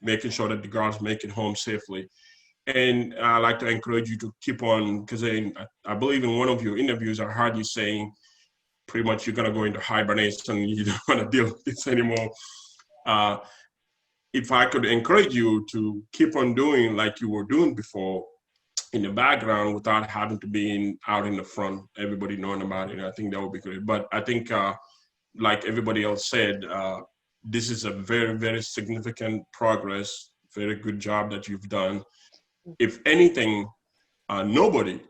making sure that the girls make it home safely. And I like to encourage you to keep on, because I believe in one of your interviews, I heard you saying pretty much you're going to go into hibernation. You don't want to deal with this anymore. If I could encourage you to keep on doing like you were doing before in the background without having to be out in the front, everybody knowing about it, I think that would be great. But I think, like everybody else said, this is a very, very significant progress, very good job that you've done. If anything, nobody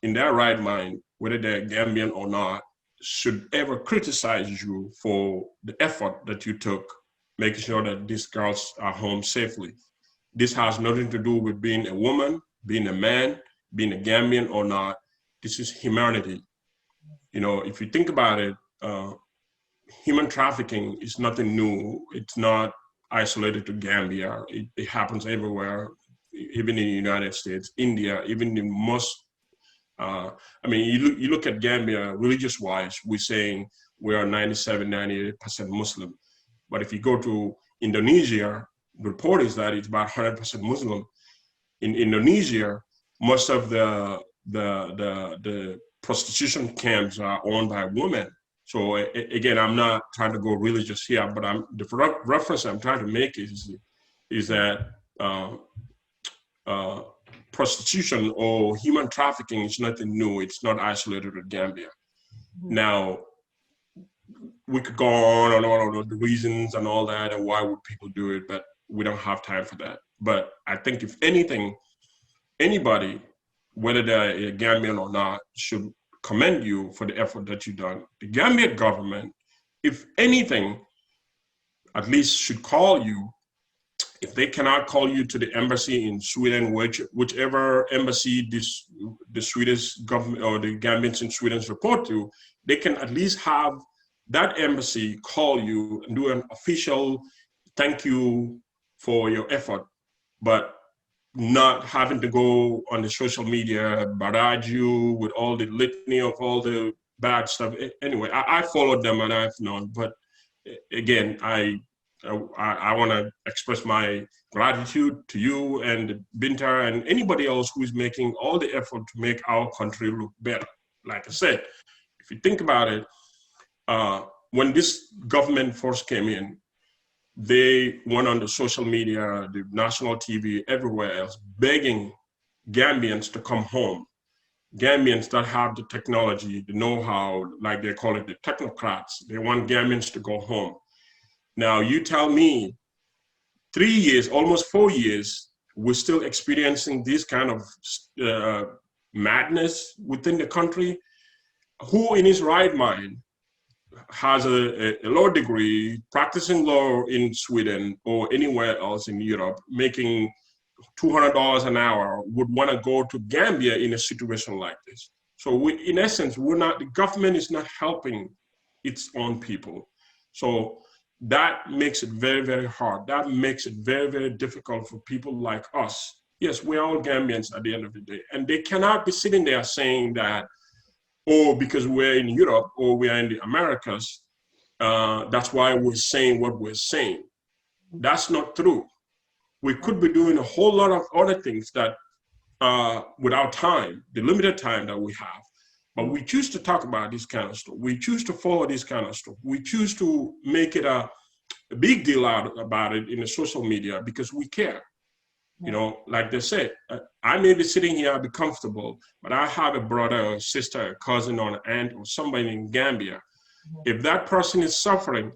in their right mind, whether they're Gambian or not, should ever criticize you for the effort that you took, making sure that these girls are home safely. This has nothing to do with being a woman, being a man, being a Gambian or not. This is humanity. You know, if you think about it, human trafficking is nothing new. It's not isolated to Gambia. It happens everywhere, even in the United States, India, even in most, I mean, you look at Gambia, religious-wise, we're saying we are 97, 98% Muslim. But if you go to Indonesia, the report is that it's about 100% Muslim. In Indonesia, most of the prostitution camps are owned by women. So again, I'm not trying to go religious here, but the reference I'm trying to make is that prostitution or human trafficking is nothing new. It's not isolated to Gambia. Now, we could go on and on the reasons and all that and why would people do it, but we don't have time for that. But I think if anything, anybody, whether they're a Gambian or not, should commend you for the effort that you've done. The Gambian government, if anything, at least should call you. If they cannot call you to the embassy in Sweden, whichever embassy the Swedish government or the Gambians in Sweden report to, they can at least have that embassy call you and do an official thank you for your effort, but not having to go on the social media, barrage you with all the litany of all the bad stuff. Anyway, I followed them and I've known, but again, I want to express my gratitude to you and Binta and anybody else who is making all the effort to make our country look better. Like I said, if you think about it, when this government first came in, they went on the social media, the national TV, everywhere else, begging Gambians to come home. Gambians that have the technology, the know-how, like they call it the technocrats, they want Gambians to go home. Now you tell me 3 years, almost 4 years, we're still experiencing this kind of madness within the country. Who in his right mind has a law degree, practicing law in Sweden or anywhere else in Europe, making $200 an hour, would want to go to Gambia in a situation like this? So in essence, the government is not helping its own people. So that makes it very, very hard. That makes it very, very difficult for people like us. Yes, we're all Gambians at the end of the day. And they cannot be sitting there saying that, oh, because we're in Europe or we're in the Americas, that's why we're saying what we're saying. That's not true. We could be doing a whole lot of other things that with our time, the limited time that we have. But we choose to talk about this kind of stuff. We choose to follow this kind of stuff. We choose to make it a big deal about it in the social media because we care. You know, like they say, I may be sitting here, I'll be comfortable, but I have a brother or sister, a cousin or an aunt or somebody in Gambia. If that person is suffering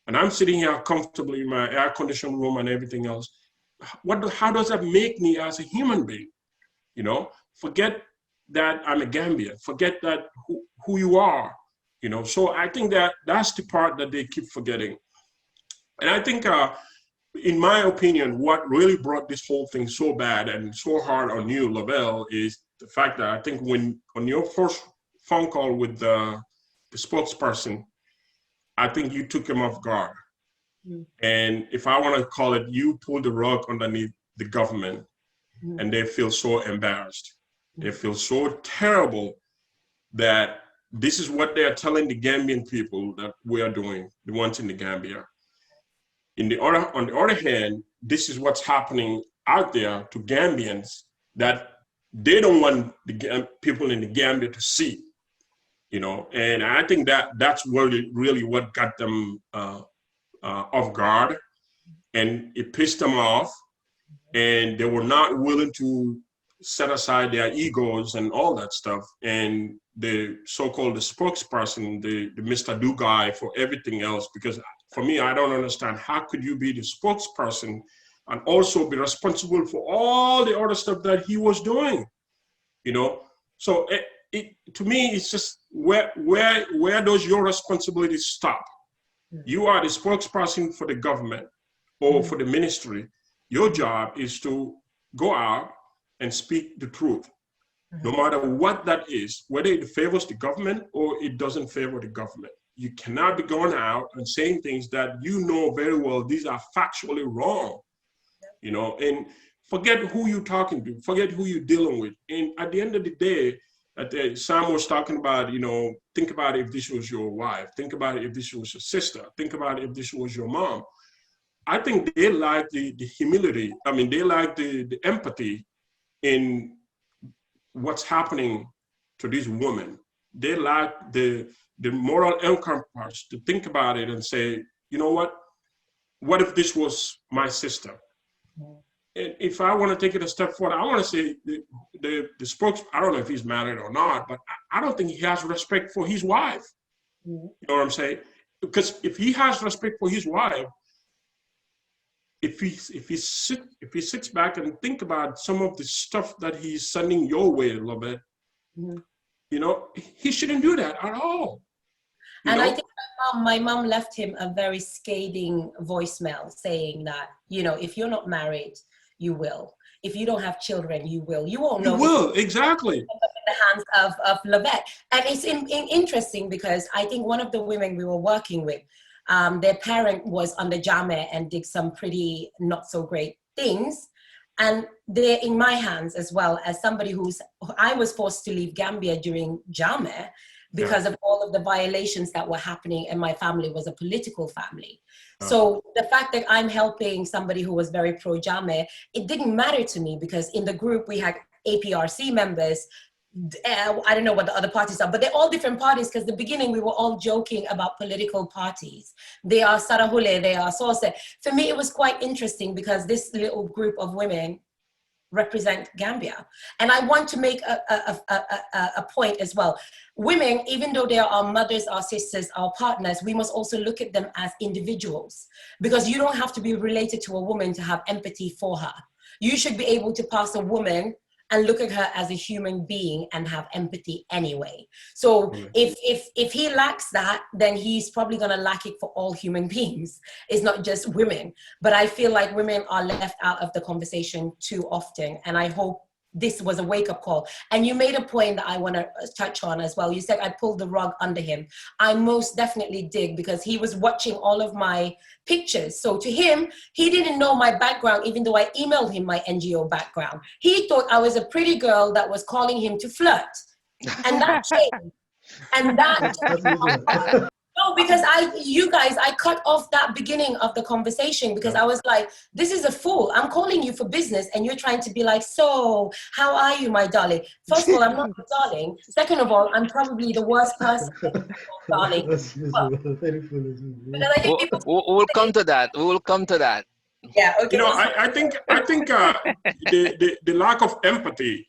and I'm sitting here comfortably in my air-conditioned room and everything else, how does that make me as a human being? You know, forget that I'm a Gambian, forget that who you are, you know. So I think that's the part that they keep forgetting. And I think, in my opinion, what really brought this whole thing so bad and so hard on you, Lovelle, is the fact that I think when on your first phone call with the spokesperson, I think you took him off guard. And if I want to call it, you pulled the rug underneath the government, and they feel so embarrassed. They feel so terrible that this is what they are telling the Gambian people that we are doing, the ones in the Gambia. On the other hand, this is what's happening out there to Gambians that they don't want the people in the Gambia to see, you know. And I think that's really what got them off guard, and it pissed them off, and they were not willing to set aside their egos and all that stuff. And the so-called the spokesperson, the Mr. Do guy for everything else, because for me, I don't understand, how could you be the spokesperson and also be responsible for all the other stuff that he was doing, you know? So to me, it's just where does your responsibility stop? You are the spokesperson for the government or for the ministry. Your job is to go out and speak the truth, no matter what that is, whether it favors the government or it doesn't favor the government. You cannot be going out and saying things that you know very well these are factually wrong, you know, and forget who you're talking to, forget who you're dealing with. And at the end of the day, Sam was talking about, you know, think about if this was your wife, think about if this was your sister, think about if this was your mom. I think they like the humility. I mean, they like the empathy in what's happening to these women. They like the moral compass to think about it and say, you know what if this was my sister? And if I want to take it a step forward, I want to say the spokesman, I don't know if he's married or not, but I don't think he has respect for his wife. You know what I'm saying? Because if he has respect for his wife, if he sits back and think about some of the stuff that he's sending your way, Lovette, you know, he shouldn't do that at all. And I think my mom left him a very scathing voicemail saying that, you know, if you're not married, you will. If you don't have children, you will. You won't know. You will, exactly. In the hands of Lovette. And it's interesting because I think one of the women we were working with, their parent was under Jame and did some pretty not so great things. And they're in my hands as well as somebody I was forced to leave Gambia during Jame because of all of the violations that were happening, and my family was a political family. So the fact that I'm helping somebody who was very pro-Jame, it didn't matter to me because in the group we had APRC members. I don't know what the other parties are, but they're all different parties because the beginning we were all joking about political parties. They are Sarahule, they are Sose. For me, it was quite interesting because this little group of women represent Gambia. And I want to make a point as well. Women, even though they are our mothers, our sisters, our partners, we must also look at them as individuals, because you don't have to be related to a woman to have empathy for her. You should be able to pass a woman and look at her as a human being and have empathy anyway. So if he lacks that, then he's probably gonna lack it for all human beings. It's not just women. But I feel like women are left out of the conversation too often. And I hope this was a wake-up call. And you made a point that I wanna touch on as well. You said I pulled the rug under him. I most definitely did, because he was watching all of my pictures. So to him, he didn't know my background, even though I emailed him my NGO background. He thought I was a pretty girl that was calling him to flirt. And that changed. And that... No, because you guys, I cut off that beginning of the conversation because I was like, this is a fool. I'm calling you for business and you're trying to be like, so how are you, my darling? First of all, I'm not your darling. Second of all, I'm probably the worst person, darling. We'll come to that. We will come to that. Yeah, okay. You know, I think the lack of empathy,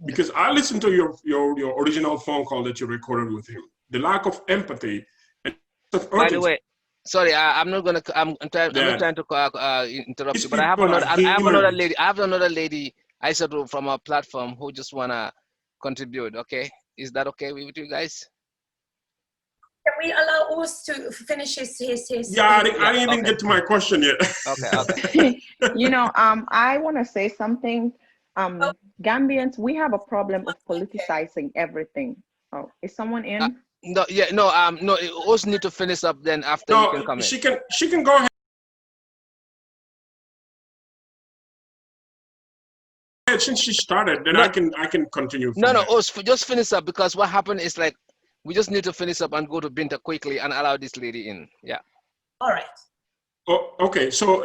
because I listened to your original phone call that you recorded with him. The lack of empathy and of By the urgency way, sorry, I'm not gonna. I'm not that trying to interrupt these you, but I have people are another. I have another humans. lady. I have another lady. I said from our platform who just wanna contribute. Okay, is that okay with you guys? Can we allow Us to finish his Yeah, Yeah. I didn't even Okay. get to my question yet. Okay. Okay. You know, I want to say something. Gambians, we have a problem of politicizing everything. Oh, is someone in? No. Yeah. No. No. You also need to finish up. Then after you can No, come in. she can go ahead since she started. Then No. I can continue No. from No. there. Us just finish up because what happened is like we just need to finish up and go to Binta quickly and allow this lady in. Yeah. All right. Oh, okay, so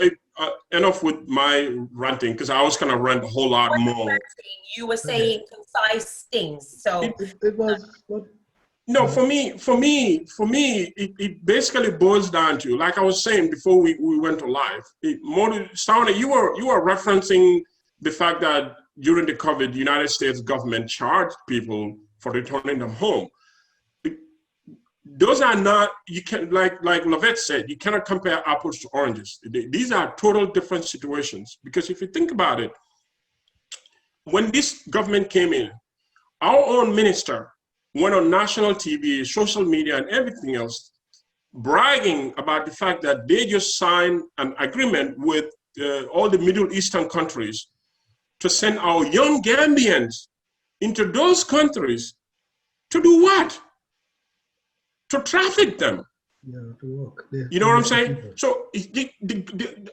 enough with my ranting because I was gonna rant a whole lot more. You were saying concise things, so It was what? No, for me, it basically boils down to, like I was saying before we went to live. Sawaneh, you were referencing the fact that during the COVID, the United States government charged people for returning them home. Those are not, you can, like Lovette said, you cannot compare apples to oranges. These are total different situations, because if you think about it, when this government came in, our own minister went on national TV, social media, and everything else, bragging about the fact that they just signed an agreement with all the Middle Eastern countries to send our young Gambians into those countries to do what? To traffic them. Yeah, to work. You know what I'm saying? So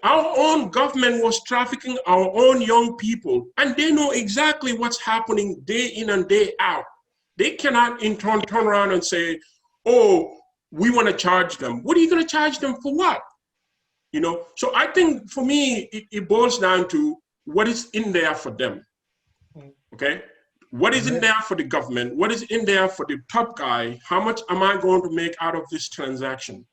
our own government was trafficking our own young people, and they know exactly what's happening day in and day out. They cannot in turn around and say, oh, we want to charge them. What are you going to charge them for what? You know, so I think for me, it boils down to what is in there for them, okay? What is in there for the government? What is in there for the top guy? How much am I going to make out of this transaction?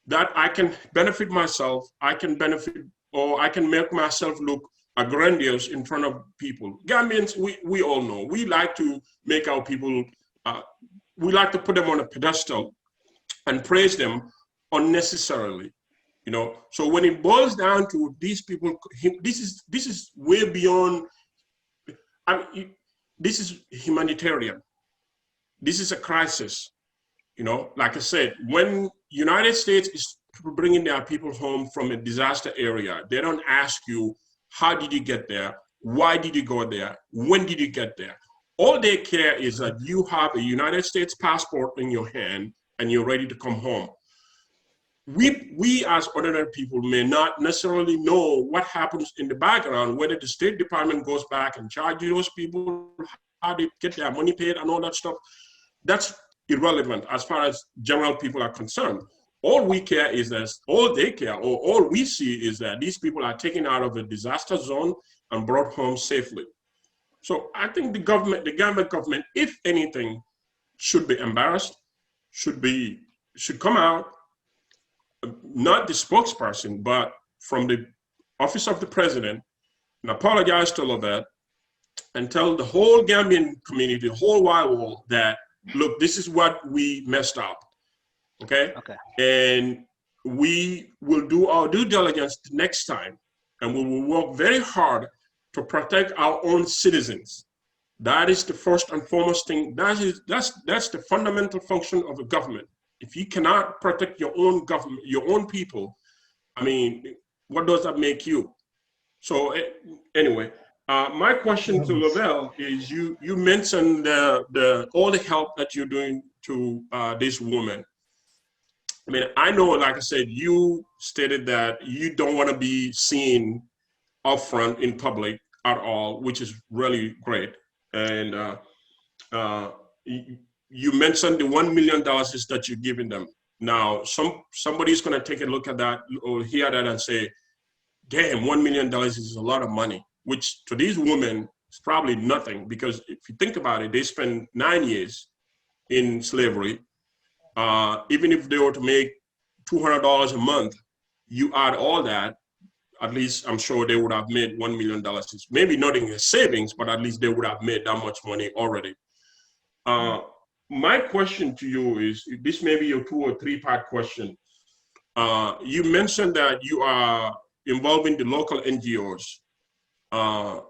That I can benefit myself, I can benefit, or I can make myself look grandiose in front of people. Gambians, we all know, we like to make our people, we like to put them on a pedestal and praise them unnecessarily, you know? So when it boils down to these people, this is way beyond, this is humanitarian. This is a crisis, you know? Like I said, when United States is bringing their people home from a disaster area, they don't ask you, how did you get there? Why did you go there? When did you get there? All they care is that you have a United States passport in your hand and you're ready to come home. We as ordinary people may not necessarily know what happens in the background, whether the State Department goes back and charges those people, how they get their money paid and all that stuff. That's irrelevant as far as general people are concerned. All we care is that, all they care, or all we see is that these people are taken out of a disaster zone and brought home safely. So I think the Gambia government, if anything, should be embarrassed, should come out, not the spokesperson, but from the office of the president, and apologize to Lovette and tell the whole Gambian community, the whole wide world, that, look, this is what we messed up, okay? And we will do our due diligence next time, and we will work very hard to protect our own citizens. That is the first and foremost thing. That's the fundamental function of a government. If you cannot protect your own government, your own people, I mean, what does that make you? So anyway, my question to Lovelle is, you mentioned all the help that you're doing to this woman. I mean, I know, like I said, you stated that you don't want to be seen up front in public at all, which is really great. And you mentioned the $1 million that you're giving them. Now, somebody's going to take a look at that or hear that and say, damn, $1 million is a lot of money, which to these women is probably nothing, because if you think about it, they spent 9 years in slavery. Even if they were to make $200 a month, you add all that, at least I'm sure they would have made $1 million. Maybe not in their savings, but at least they would have made that much money already. My question to you is, this may be a 2 or 3 part question. You mentioned that you are involving the local NGOs. How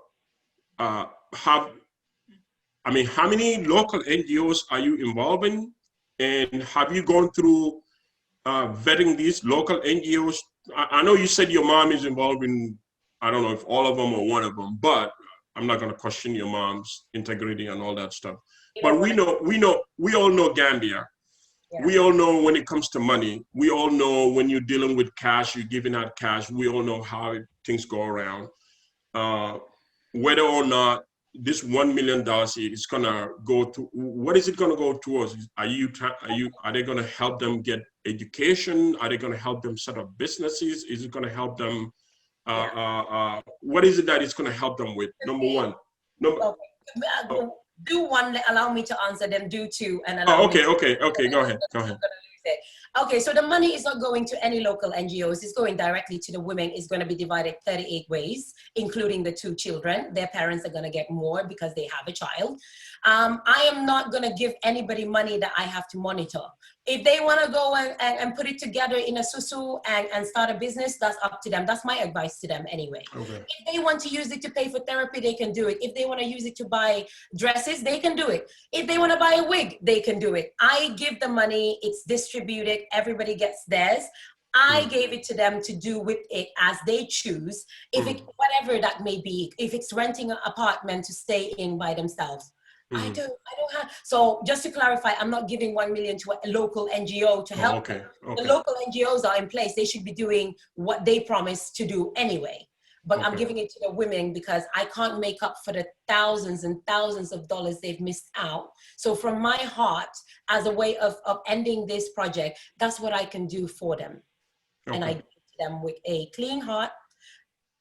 many local NGOs are you involving? And have you gone through vetting these local NGOs? I know you said your mom is involved in, I don't know if all of them or one of them, but I'm not going to question your mom's integrity and all that stuff. But we all know Gambia. Yeah. We all know when it comes to money. We all know when you're dealing with cash, you're giving out cash. We all know how things go around. Whether or not this $1 million is gonna go to, what is it gonna go towards? Are they gonna help them get education? Are they gonna help them set up businesses? Is it gonna help them? What is it that it's gonna help them with? Number one. Do one, allow me to answer them. Do 2, and okay. Go ahead. Okay, so the money is not going to any local NGOs. It's going directly to the women. It's going to be divided 38 ways, including the 2 children. Their parents are going to get more because they have a child. I am not going to give anybody money that I have to monitor. If they want to go and put it together in a susu and start a business, that's up to them. That's my advice to them anyway. Okay. If they want to use it to pay for therapy, they can do it. If they want to use it to buy dresses, they can do it. If they want to buy a wig, they can do it. I give the money, it's distributed, everybody gets theirs. I gave it to them to do with it as they choose, if it, whatever that may be, if it's renting an apartment to stay in by themselves. I don't have, so just to clarify, I'm not giving 1 million to a local NGO to help. Okay. The local NGOs are in place. They should be doing what they promised to do anyway. But I'm giving it to the women because I can't make up for the thousands and thousands of dollars they've missed out. So from my heart, as a way of ending this project, that's what I can do for them. And I give it to them with a clean heart.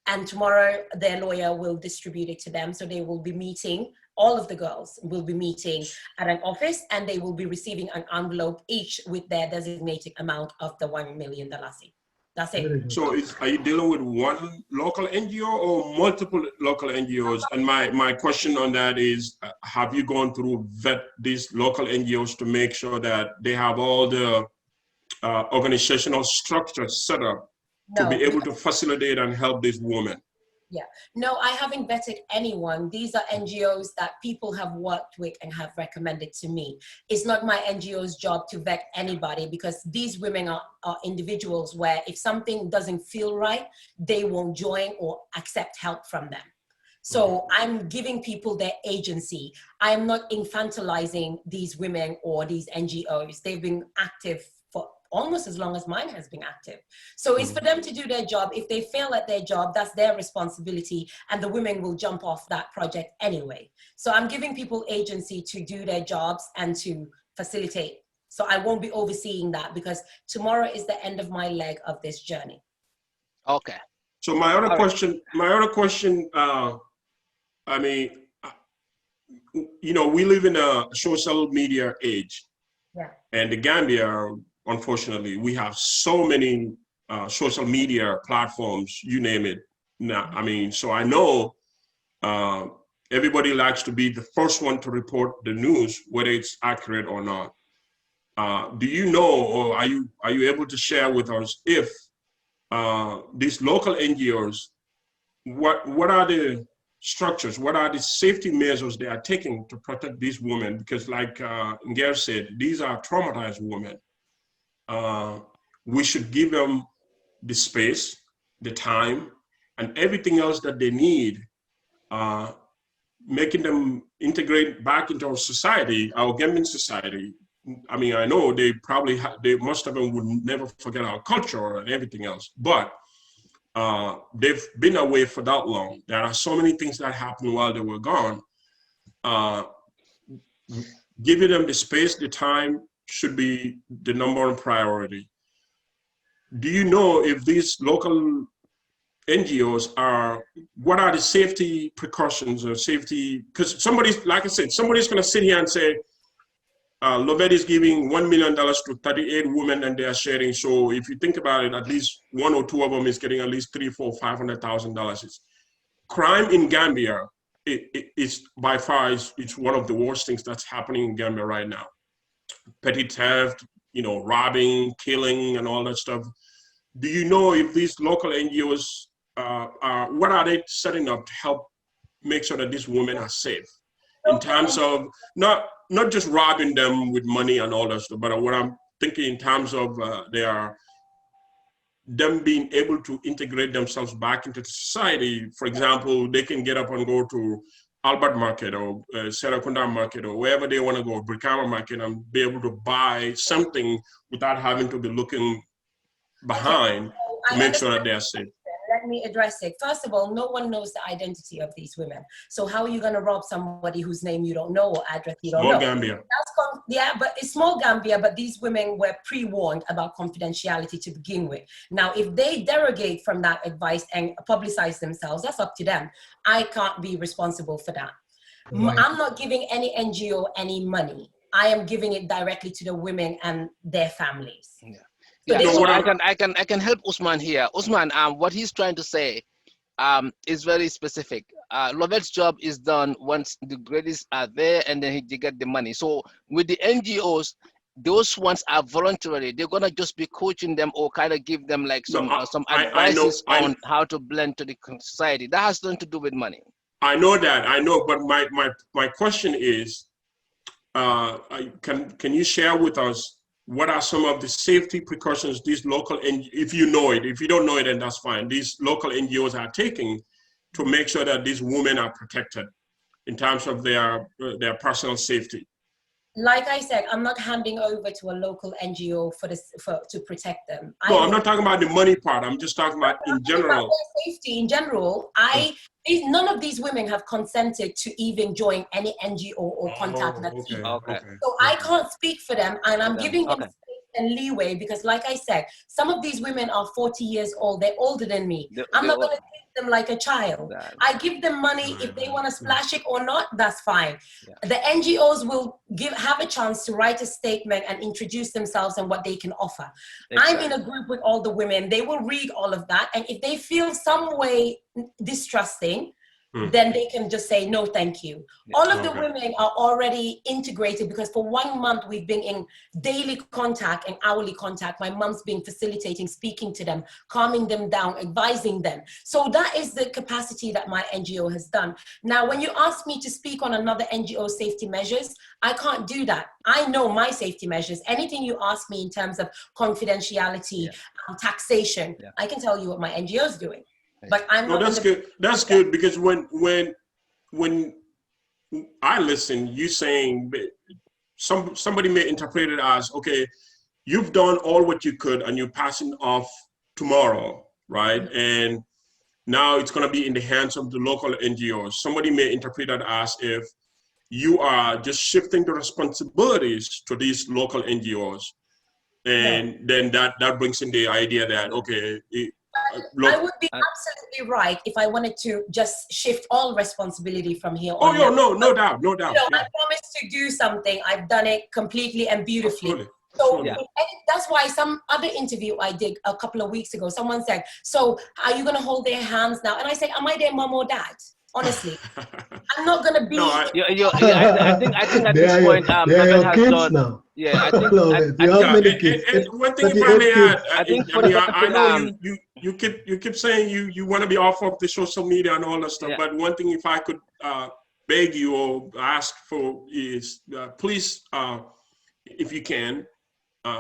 And tomorrow their lawyer will distribute it to them. So they will be meeting, all of the girls will be meeting at an office, and they will be receiving an envelope each with their designated amount of the $1 million. That's it. So are you dealing with one local NGO or multiple local NGOs? And my question on that is, have you gone through vet these local NGOs to make sure that they have all the organizational structures set up to be able to facilitate and help these women? Yeah, no, I haven't vetted anyone. These are NGOs that people have worked with and have recommended to me. It's not my NGO's job to vet anybody, because these women are individuals where if something doesn't feel right, they won't join or accept help from them. So I'm giving people their agency. I'm not infantilizing these women or these NGOs. They've been active for almost as long as mine has been active. So it's for them to do their job. If they fail at their job, that's their responsibility, and the women will jump off that project anyway. So I'm giving people agency to do their jobs and to facilitate. So I won't be overseeing that, because tomorrow is the end of my leg of this journey. Okay. So my other question, I mean, you know, we live in a social media age. Yeah. And the Gambia, unfortunately, we have so many social media platforms, you name it. Now, I mean, so I know everybody likes to be the first one to report the news, whether it's accurate or not. Do you know, or are you able to share with us if these local NGOs, what are the structures, what are the safety measures they are taking to protect these women? Because like Ngerr said, these are traumatized women. We should give them the space, the time, and everything else that they need, making them integrate back into our society, our Gambian society. I mean, I know they probably, most of them would never forget our culture and everything else, but they've been away for that long. There are so many things that happened while they were gone. Giving them the space, the time should be the number one priority. Do you know if these local NGOs what are the safety precautions or safety, because somebody's, like I said, somebody's gonna sit here and say, Lovette is giving $1 million to 38 women, and they are sharing. So if you think about it, at least one or two of them is getting at least $300,000, $400,000. Crime in Gambia is by far it's one of the worst things that's happening in Gambia right now. Petty theft, robbing, killing, and all that stuff. Do you know if these local NGOs what are they setting up to help make sure that these women are safe in terms of not just robbing them with money and all that stuff, but what I'm thinking in terms of them being able to integrate themselves back into society. For example, they can get up and go to Albert Market or Serakunda Market or wherever they want to go, Brikama Market, and be able to buy something without having to be looking behind to make sure that they're safe. Let me address it. First of all, no one knows the identity of these women. So how are you going to rob somebody whose name you don't know or address you don't know? Small Gambia. Yeah, but it's small Gambia, but these women were pre-warned about confidentiality to begin with. Now, if they derogate from that advice and publicize themselves, that's up to them. I can't be responsible for that. Right. I'm not giving any NGO any money. I am giving it directly to the women and their families. Yeah. So So I can help Ousman here. Ousman, what he's trying to say is very specific. Lovette's job is done once the grades are there, and then they get the money. So with the NGOs, those ones are voluntary. They're gonna just be coaching them or kind of give them like some advices on how to blend to the society. That has nothing to do with money. I know that. I know, but my question is, can you share with us? What are some of the safety precautions these local, if you know it, if you don't know it, then that's fine, these local NGOs are taking to make sure that these women are protected in terms of their personal safety? Like I said, I'm not handing over to a local NGO to protect them. No, I'm not talking about the money part. I'm just talking about in general. About safety in general. None of these women have consented to even join any NGO or contact that team. Okay. So I can't speak for them, and I'm giving them space and leeway because, like I said, some of these women are 40 years old. They're older than me. I'm not going to treat them like a child. I give them money. If they want to splash it or not, that's fine. Yeah. The NGOs will have a chance to write a statement and introduce themselves and what they can offer. Exactly. I'm in a group with all the women. They will read all of that. And if they feel some way distrusting, then they can just say, no, thank you. All of the women are already integrated because for 1 month, we've been in daily contact and hourly contact. My mom's been facilitating, speaking to them, calming them down, advising them. So that is the capacity that my NGO has done. Now, when you ask me to speak on another NGO safety measures, I can't do that. I know my safety measures. Anything you ask me in terms of confidentiality, taxation, I can tell you what my NGO is doing. But I'm not. That's good. That's good because when I listen, you saying somebody may interpret it as, okay, you've done all what you could and you're passing off tomorrow, right? And now it's going to be in the hands of the local NGOs. Somebody may interpret that as if you are just shifting the responsibilities to these local NGOs, and then that brings in the idea that okay. I would be absolutely right if I wanted to just shift all responsibility from here on. Oh, yeah, no doubt. I promised to do something. I've done it completely and beautifully. Absolutely. So that's why some other interview I did a couple of weeks ago, someone said, so are you going to hold their hands now? And I said, am I their mom or dad? Honestly, I'm not gonna be. I think at this point, Lovette has kids done. Now. Yeah, I think. Many kids. And one thing if I may add, I think I know you keep saying you want to be off of the social media and all that stuff. But one thing, if I could beg you or ask for is, please, if you can,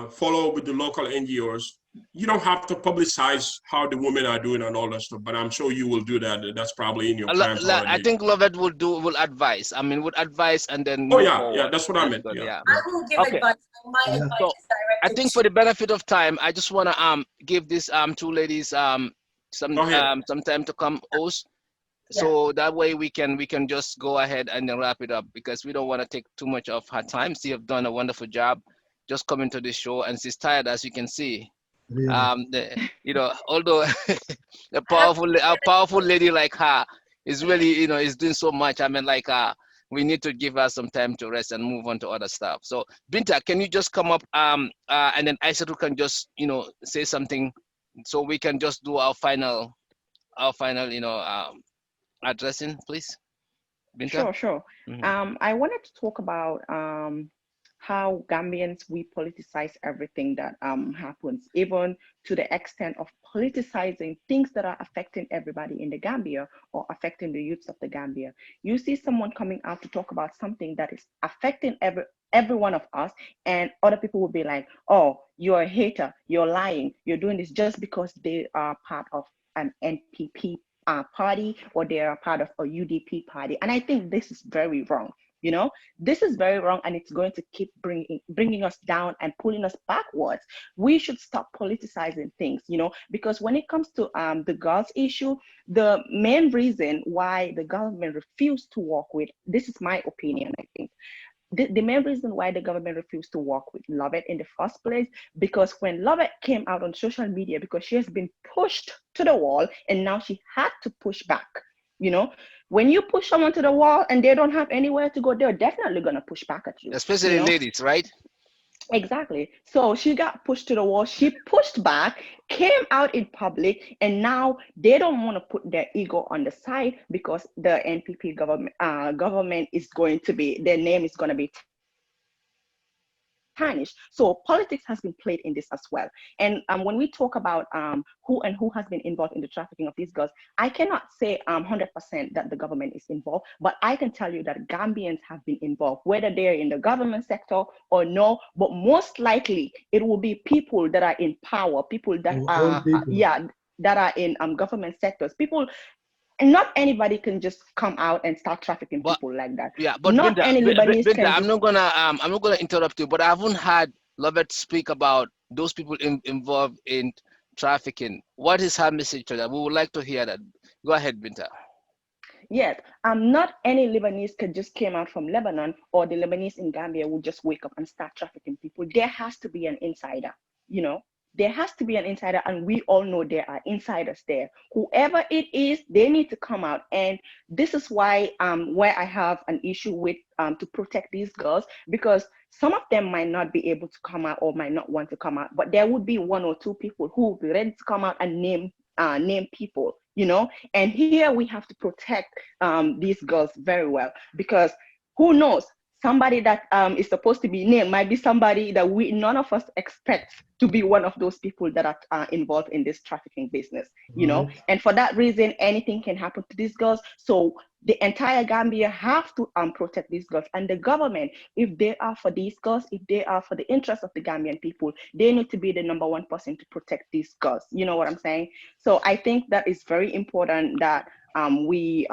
follow with the local NGOs. You don't have to publicize how the women are doing and all that stuff, but I'm sure you will do that. That's probably in your plans already. I think Lovette will advise. I mean, would advise and then. That's what I meant. I will give advice. My advice is directed. I think for the benefit of time, I just want to give these two ladies some time to come host. So that way we can just go ahead and then wrap it up because we don't want to take too much of her time. She have done a wonderful job just coming to this show, and she's tired, as you can see. Although a powerful lady like her is really, is doing so much. I mean, like, we need to give her some time to rest and move on to other stuff. So Binta, can you just come up and then Aissatou can just, you know, say something so we can just do our final, you know, addressing, please, Binta? Sure, sure. Mhm. I wanted to talk about how Gambians we politicize everything that happens, even to the extent of politicizing things that are affecting everybody in the Gambia or affecting the youths of the Gambia. You see someone coming out to talk about something that is affecting every one of us, and other people will be like, "Oh, you're a hater, you're lying, you're doing this just because they are part of an NPP party or they are part of a UDP party." And I think this is very wrong. You know, this is very wrong, and it's going to keep bringing us down and pulling us backwards. We should stop politicizing things, you know, because when it comes to the girls issue, the main reason why the government refused to work with, this is my opinion, I think, the main reason why the government refused to work with Lovette in the first place, because when Lovette came out on social media, because she has been pushed to the wall and now she had to push back. You know, when you push someone to the wall and they don't have anywhere to go, they're definitely going to push back at you, you Especially know? ladies, right? Exactly. So she got pushed to the wall. She pushed back, came out in public, and now they don't want to put their ego on the side because the NPP government is going to be, their name is going to be tarnished. So politics has been played in this as well. And when we talk about who has been involved in the trafficking of these girls, I cannot say 100% that the government is involved, but I can tell you that Gambians have been involved, whether they're in the government sector or no, but most likely it will be people that are in power, people that All are, people. that are in government sectors, people. And not anybody can just come out and start trafficking But people like that. yeah, but Not Binta, any Lebanese Binta, can just. I'm not gonna interrupt you, but I haven't had Lovett speak about those people involved in trafficking. What is her message to them? We would like to hear that. Go ahead, Binta. Yes, not any Lebanese could just came out from Lebanon, or the Lebanese in Gambia would just wake up and start trafficking people. There has to be an insider, you know. There has to be an insider, and we all know there are insiders there. Whoever it is, they need to come out. And this is why where I have an issue with to protect these girls, because some of them might not be able to come out or might not want to come out, but there would be one or two people who will be ready to come out and name people, you know. And here we have to protect these girls very well, because who knows, somebody that is supposed to be named might be somebody that none of us expect to be one of those people that are involved in this trafficking business, you know. Right. And for that reason, anything can happen to these girls. So the entire Gambia have to protect these girls, and the government, if they are for these girls, if they are for the interest of the Gambian people, they need to be the number one person to protect these girls. You know what I'm saying? So I think that is very important that we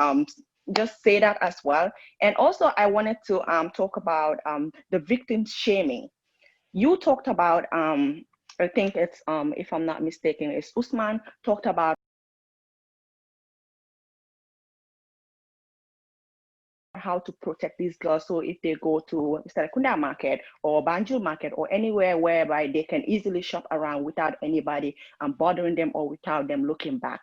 just say that as well. And also, I wanted to talk about the victim shaming. You talked about, I think it's, if I'm not mistaken, it's Ousman talked about how to protect these girls. So if they go to Serekunda market or Banjul market or anywhere whereby they can easily shop around without anybody bothering them or without them looking back.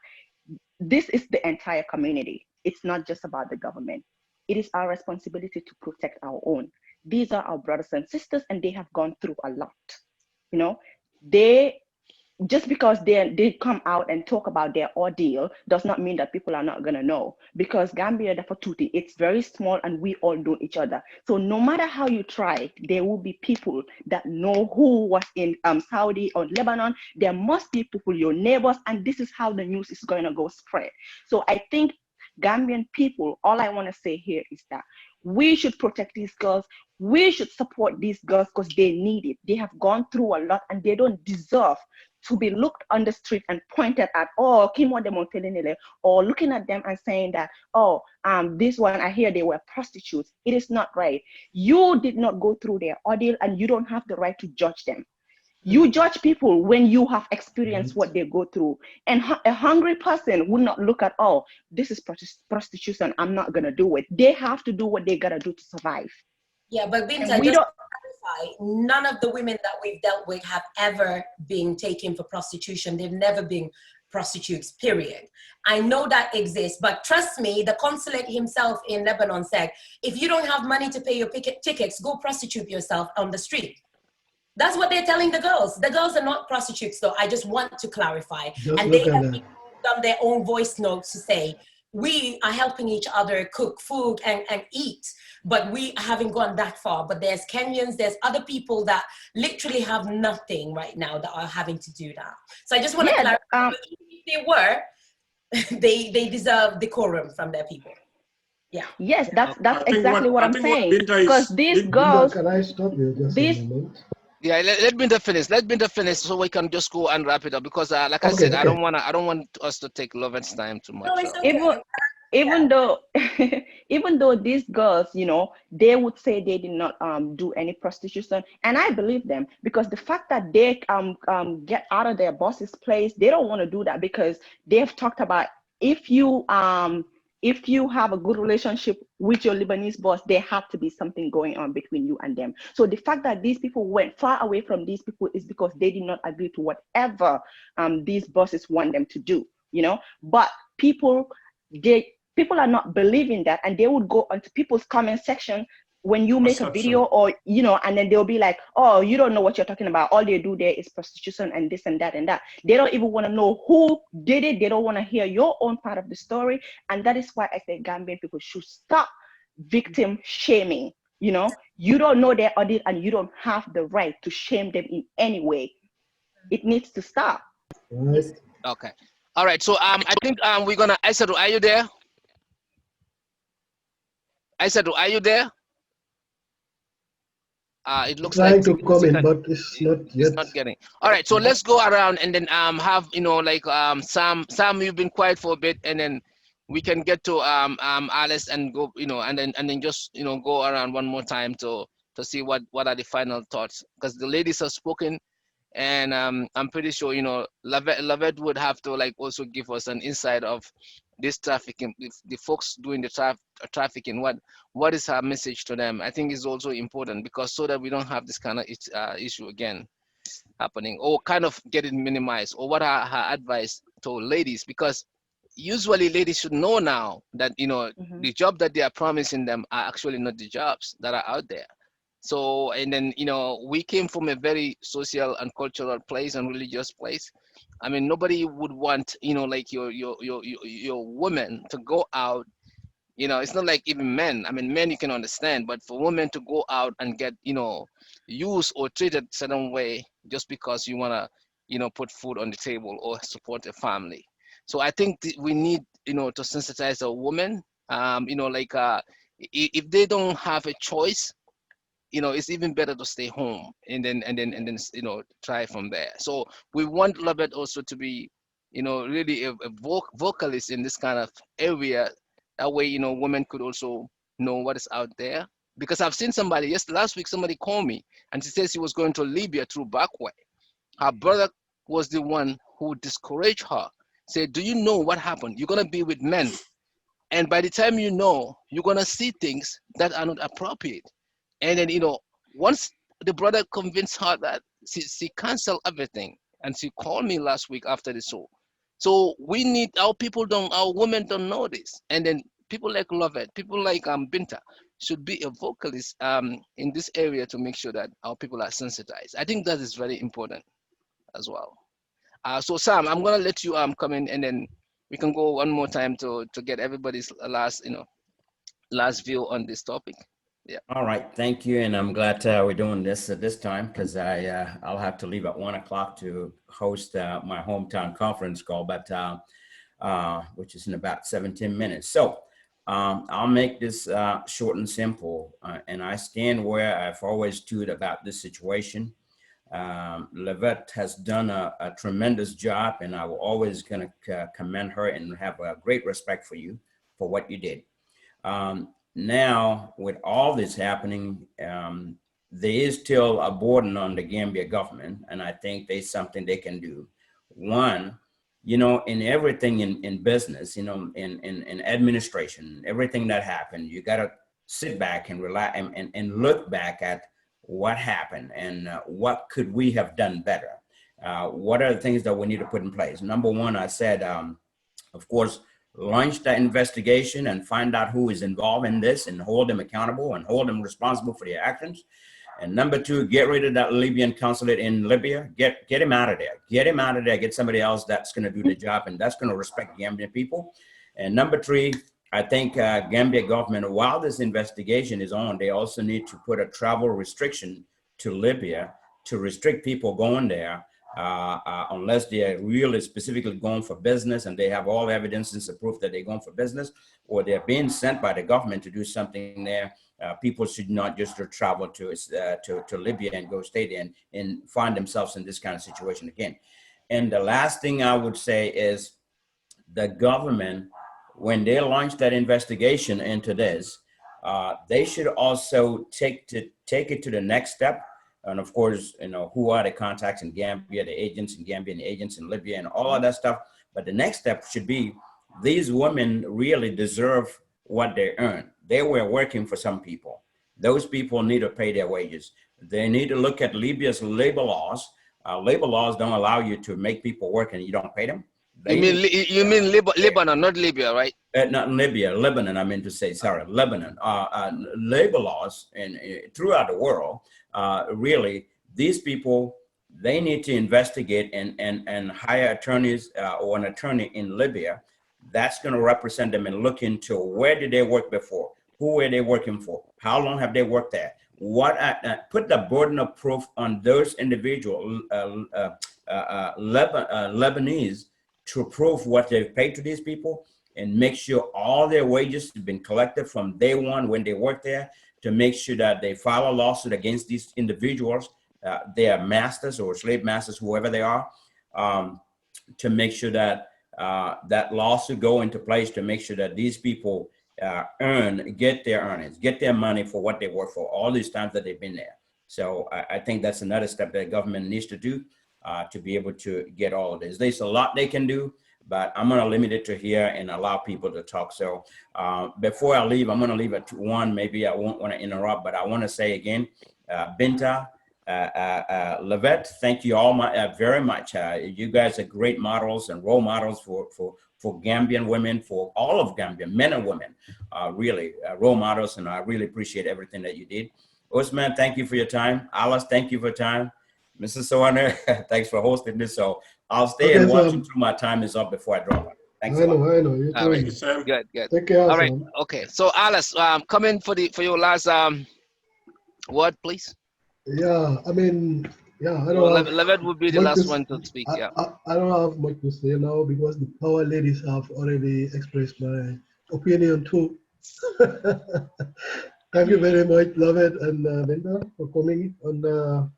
This is the entire community. It's not just about the government. It is our responsibility to protect our own. These are our brothers and sisters, and they have gone through a lot. You know, they, just because they come out and talk about their ordeal does not mean that people are not going to know, because Gambia, the Fatuti, it's very small and we all know each other. So no matter how you try, there will be people that know who was in Saudi or Lebanon. There must be people, your neighbors, and this is how the news is going to go spread. So I think Gambian people, all I want to say here is that we should protect these girls. We should support these girls because they need it. They have gone through a lot and they don't deserve to be looked on the street and pointed at, oh, or looking at them and saying that, oh, this one, I hear they were prostitutes. It is not right. You did not go through their ordeal, and you don't have the right to judge them. You judge people when you have experienced what they go through. And a hungry person would not look at, oh, this is prostitution, I'm not gonna do it. They have to do what they gotta do to survive. Yeah, but And Binta, we just don't. to clarify, none of the women that we've dealt with have ever been taken for prostitution. They've never been prostitutes, period. I know that exists, but trust me, the consulate himself in Lebanon said, if you don't have money to pay your tickets, go prostitute yourself on the street. That's what they're telling the girls. The girls are not prostitutes, though. I just want to clarify. Just And look they at have that. done their own voice notes to say, we are helping each other cook food and eat, but we haven't gone that far. But there's Kenyans, there's other people that literally have nothing right now that are having to do that. So I just want to clarify, if they were, they deserve decorum from their people. Yeah. Yes, that's exactly what I'm saying. Because these girls, can I stop you just a moment? Yeah, let Binta finish. Let Binta finish so we can just go and wrap it up. Because like I said, I don't want us to take Lovette's time too much. No, it's okay. Even though even though these girls, you know, they would say they did not do any prostitution, and I believe them, because the fact that they get out of their boss's place, they don't want to do that, because they've talked about, if you have a good relationship with your Lebanese boss, there had to be something going on between you and them. So the fact that these people went far away from these people is because they did not agree to whatever these bosses want them to do, you know. But people are not believing that, and they would go onto people's comment section when you make a video, or, you know, and then they'll be like, oh, you don't know what you're talking about. All they do there is prostitution and this and that and that. They don't even want to know who did it. They don't want to hear your own part of the story. And that is why I say Gambian people should stop victim shaming. You know, you don't know their audit, and you don't have the right to shame them in any way. It needs to stop. Right. Okay. All right. So I think we're gonna. Aissatou, are you there? Aissatou, are you there? It looks trying like to comment, but it's not yet. It's not getting. All right, so let's go around and then have, you know, like Sam, you've been quiet for a bit, and then we can get to Alice and go, you know, and then just, you know, go around one more time to see what are the final thoughts, because the ladies have spoken, and I'm pretty sure, you know, Lovette would have to like also give us an insight of this trafficking, the folks doing the trafficking, what is her message to them. I think is also important, because so that we don't have this kind of issue again happening, or kind of get it minimized, or what are her advice to ladies, because usually ladies should know now that, you know, the job that they are promising them are actually not the jobs that are out there. So, and then, you know, we came from a very social and cultural place and religious place. I mean, nobody would want, you know, like your woman to go out. You know, it's not like even men. I mean, men you can understand, but for women to go out and get, you know, used or treated certain way just because you wanna, you know, put food on the table or support a family. So I think we need, you know, to sensitize our women. You know, like if they don't have a choice, you know, it's even better to stay home and then you know, try from there. So we want Lovette also to be, you know, really a vocalist in this kind of area. That way, you know, women could also know what is out there. Because I've seen somebody, last week somebody called me and she says she was going to Libya through backway. Her brother was the one who discouraged her, said, do you know what happened? You're gonna be with men, and by the time you know, you're gonna see things that are not appropriate. And then, you know, once the brother convinced her that, she canceled everything. And she called me last week after the show. So we need, our women don't know this. And then people like Lovette, people like Binta should be a vocalist in this area to make sure that our people are sensitized. I think that is very important as well. So Sam, I'm gonna let you come in, and then we can go one more time to get everybody's last view on this topic. Yeah. All right, thank you, and I'm glad we're doing this at this time, because I'll have to leave at 1 o'clock to host my hometown conference call, but which is in about 17 minutes. So I'll make this short and simple, and I stand where I've always stood about this situation. Lovette has done a tremendous job, and I will always going to commend her and have a great respect for you for what you did. Now, with all this happening, there is still a burden on the Gambia government, and I think there's something they can do. One, you know, in everything in business, you know, in administration, everything that happened, you got to sit back and relax and look back at what happened and what could we have done better. what are the things that we need to put in place? Number one, I said, of course, launch that investigation and find out who is involved in this and hold them accountable and hold them responsible for their actions. And number two, get rid of that Libyan consulate in Libya. Get him out of there. Get him out of there. Get somebody else that's going to do the job and that's going to respect Gambian people. And number three, I think Gambia government, while this investigation is on, they also need to put a travel restriction to Libya to restrict people going there unless they are really specifically going for business and they have all evidence and proof that they're going for business, or they're being sent by the government to do something there. People should not just travel to Libya and go stay there and find themselves in this kind of situation again. And the last thing I would say is the government, when they launch that investigation into this, they should also take it to the next step. And of course, who are the contacts in Gambia, the agents in Gambia, and the agents in Libya, and all of that stuff. But the next step should be, these women really deserve what they earn. They were working for some people. Those people need to pay their wages. They need to look at Libya's labor laws. Labor laws don't allow you to make people work and you don't pay them. You mean Lebanon, not Libya, right? Not Libya, Lebanon, I meant to say, sorry, Lebanon. Labor laws throughout the world, really, these people, they need to investigate and hire attorneys or an attorney in Libya that's going to represent them and look into where did they work before, who were they working for, how long have they worked there, put the burden of proof on those individual Lebanese to prove what they've paid to these people, and make sure all their wages have been collected from day one when they work there, to make sure that they file a lawsuit against these individuals, their masters or slave masters, whoever they are, to make sure that that lawsuit go into place, to make sure that these people get their earnings, get their money for what they work for all these times that they've been there. So I think that's another step that government needs to do to be able to get all of this. There's a lot they can do, but I'm going to limit it to here and allow people to talk. So before I leave, I'm going to leave it to one. Maybe I won't want to interrupt, but I want to say again, Binta, Lovette, thank you all very much. You guys are great models and role models for Gambian women, for all of Gambia, men and women, really role models. And I really appreciate everything that you did. Ousman, thank you for your time. Alice, thank you for your time. Mrs. Sawaneh, thanks for hosting this. So I'll stay and watch until my time is up before I drop it. Thanks a lot. I know. You too. Right. Sam. Good. Take care. All right. Sam. Okay. So Alice, come in for your last word, please. Yeah, I mean, yeah, I don't Well, know. Lovette would be the last one to speak. Yeah. I don't have much to say now because the power ladies have already expressed my opinion too. Thank you very much, Lovette and Binta, for coming. And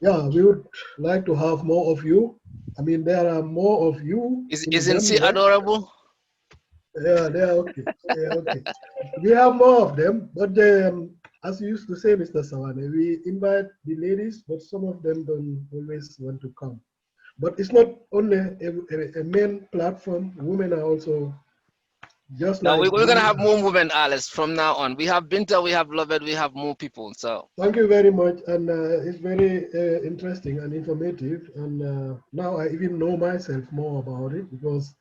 yeah, we would like to have more of you. I mean, there are more of you. Isn't she adorable? Yeah, they are okay. They are okay. We have more of them, but as you used to say, Mr. Sawaneh, we invite the ladies, but some of them don't always want to come. But it's not only a men platform. Women are also just now like. we're gonna have more women, Alice, from now on. We have Binta, we have Lovette, we have more people. So thank you very much, and it's very interesting and informative. And now I even know myself more about it because,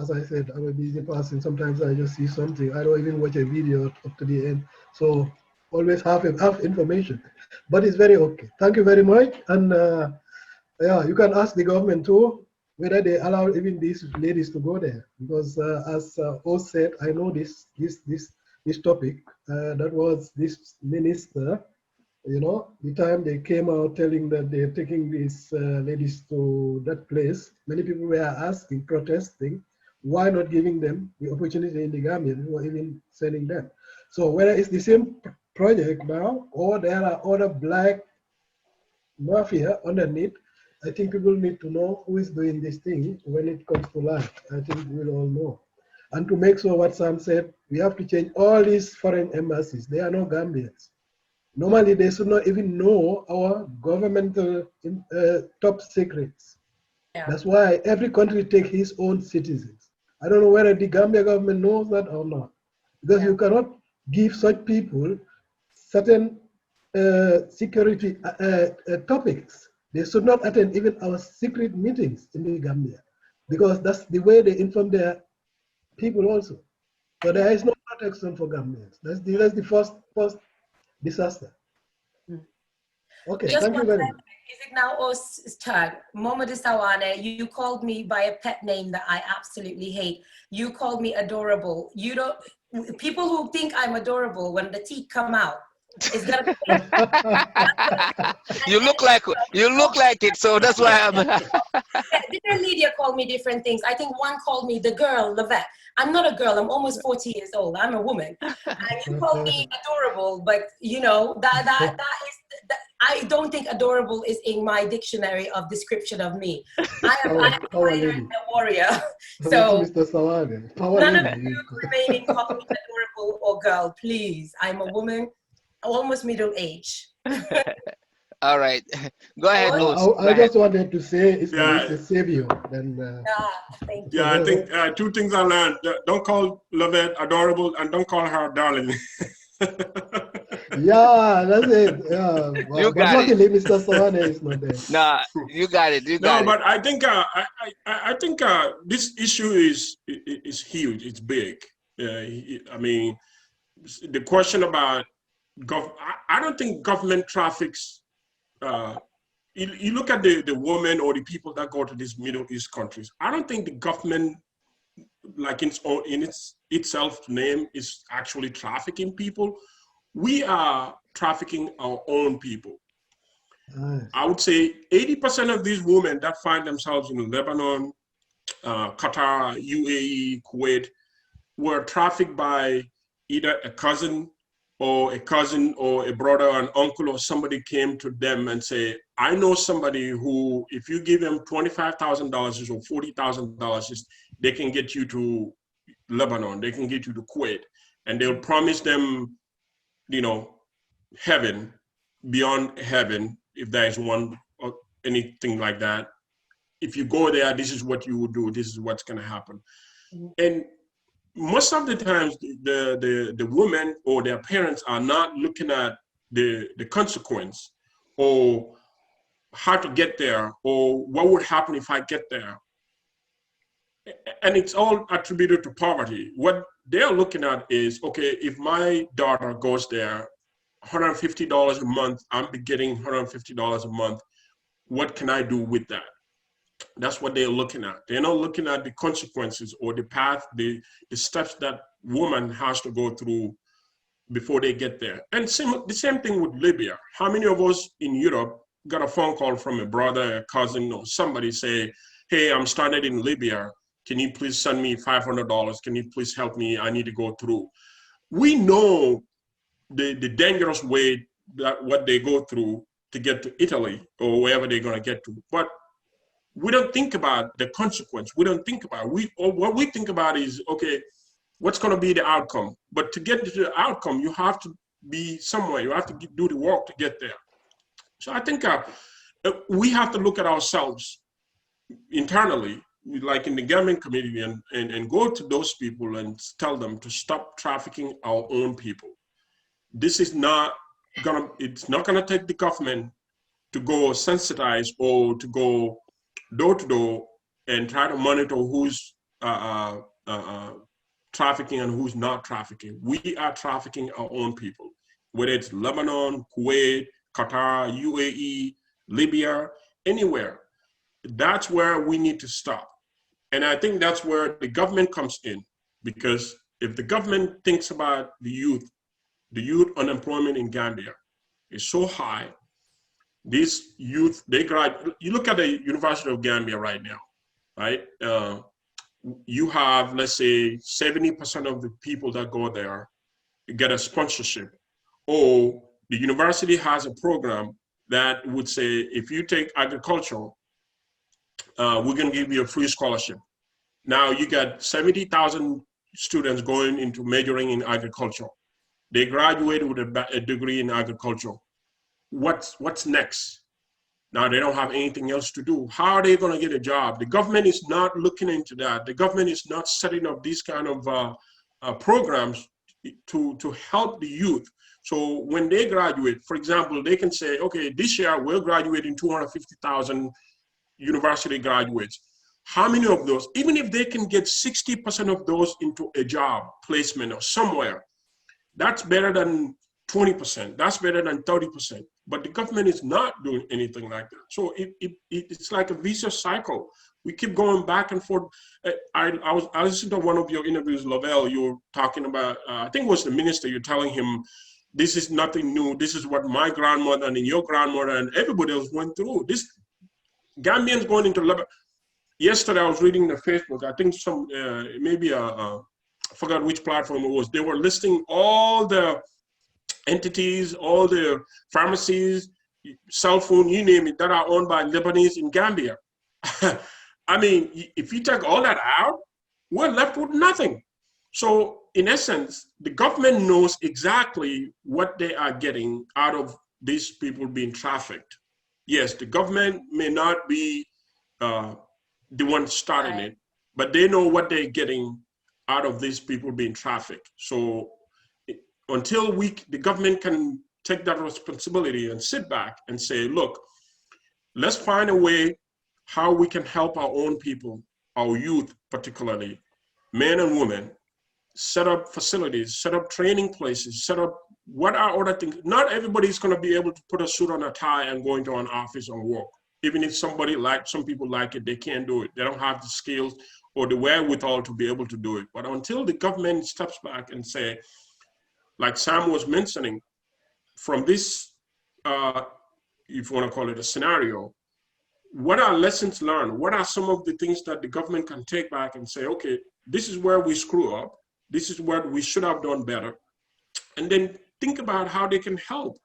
as I said, I'm a busy person. Sometimes I just see something. I don't even watch a video up to the end. So always have information, but it's very okay. Thank you very much, and yeah, you can ask the government too whether they allow even these ladies to go there, because as Oz said, I know this topic. That was this minister, the time they came out telling that they're taking these ladies to that place, many people were asking, protesting, why not giving them the opportunity in the Gambia, or even sending them. So whether it's the same project now, or there are other black mafia underneath, I think people need to know who is doing this thing when it comes to life. I think we'll all know. And to make sure what Sam said, we have to change all these foreign embassies. They are no Gambians. Normally, they should not even know our governmental top secrets. Yeah. That's why every country takes his own citizens. I don't know whether the Gambia government knows that or not. Because you cannot give such people certain security topics. They should not attend even our secret meetings in the Gambia, because that's the way they inform their people also. So there is no protection for Gambians. That's the first disaster. Okay, Just thank you one very second. much. Is it now us turn? Momodou Sawaneh, you called me by a pet name that I absolutely hate. You called me adorable. You don't. People who think I'm adorable when the teeth come out, it's gonna be. You look like it, so that's why I'm. Different media call me different things. I think one called me the girl, Lovette. I'm not a girl. I'm almost 40 years old. I'm a woman. And you call me adorable, but you know that is. I don't think adorable is in my dictionary of description of me. I am a fighter and a warrior. So Mr. Sawaneh, power none of lady. you remaining call me adorable or girl, please. I'm a woman, almost middle age. All right, go ahead, Oz. I just wanted to say it's Yeah. a savior. Then. Thank you. Yeah, I think 2 things I learned. Don't call Lovette adorable, and don't call her darling. Yeah, that's it. Yeah, You but got it. luckily Mr. Sawaneh is not there. Nah, you got it. You got No, it. but I think I think this issue is huge. It's big. I mean, the question about I don't think government traffics. You look at the women or the people that go to these Middle East countries. I don't think the government, like in itself name, is actually trafficking people. We are trafficking our own people. Nice. I would say 80% of these women that find themselves in Lebanon, Qatar, UAE, Kuwait, were trafficked by either a cousin or a brother or an uncle, or somebody came to them and say, I know somebody who, if you give them $25,000 or $40,000, they can get you to Lebanon, they can get you to Kuwait, and they'll promise them, you know, heaven, beyond heaven, if there is one or anything like that. If you go there, this is what you will do, this is what's going to happen. And most of the times, the women or their parents are not looking at the consequence, or how to get there, or what would happen if I get there. And it's all attributed to poverty. What they're looking at is, okay, if my daughter goes there, $150 a month, I'm getting $150 a month. What can I do with that? That's what they're looking at. They're not looking at the consequences or the path, the steps that woman has to go through before they get there. And the same thing with Libya. How many of us in Europe got a phone call from a brother, a cousin, or somebody say, hey, I'm stranded in Libya. Can you please send me $500? Can you please help me? I need to go through. We know the dangerous way that what they go through to get to Italy or wherever they're going to get to. But we don't think about the consequence. We don't think about it. What we think about is, okay, what's going to be the outcome? But to get to the outcome, you have to be somewhere. You have to do the work to get there. So I think we have to look at ourselves internally, like in the Gambian community, and go to those people and tell them to stop trafficking our own people. This is not gonna, it's not gonna take the government to go sensitize or to go door to door and try to monitor who's trafficking and who's not trafficking. We are trafficking our own people, whether it's Lebanon, Kuwait, Qatar, UAE, Libya, anywhere. That's where we need to stop. And I think that's where the government comes in, because if the government thinks about the youth unemployment in Gambia is so high. These youth, they graduate. You look at the University of Gambia right now, right? You have, let's say, 70% of the people that go there get a sponsorship, or the university has a program that would say, if you take agriculture, we're going to give you a free scholarship. Now you got 70,000 students going into majoring in agriculture. They graduated with a degree in agriculture. What's next? Now they don't have anything else to do. How are they going to get a job? The government is not looking into that. The government is not setting up these kind of programs to help the youth So when they graduate, for example, they can say, okay, this year we're graduating 250,000 university graduates. How many of those, even if they can get 60% of those into a job placement or somewhere, that's better than 20%. That's better than 30%. But the government is not doing anything like that. So it's like a vicious cycle. We keep going back and forth. I listened to one of your interviews, Lovette. You were talking about, I think it was the minister. You're telling him, this is nothing new. This is what my grandmother and your grandmother and everybody else went through. This Gambians going into Lebanon. Yesterday, I was reading the Facebook. I think some I forgot which platform it was. They were listing all the entities, all the pharmacies, cell phone, you name it, that are owned by Lebanese in Gambia. I mean, if you take all that out, we're left with nothing. So in essence, the government knows exactly what they are getting out of these people being trafficked. Yes, the government may not be the one starting it, but they know what they're getting out of these people being trafficked. So until the government can take that responsibility and sit back and say, look, let's find a way how we can help our own people, our youth particularly, men and women, set up facilities, set up training places, set up what are other things. Not everybody's going to be able to put a suit on a tie and go into an office and work. Even if some people like it, they can't do it. They don't have the skills or the wherewithal to be able to do it. But until the government steps back and say, like Sam was mentioning, from this, if you want to call it a scenario, what are lessons learned? What are some of the things that the government can take back and say, okay, this is where we screw up. This is what we should have done better. And then think about how they can help.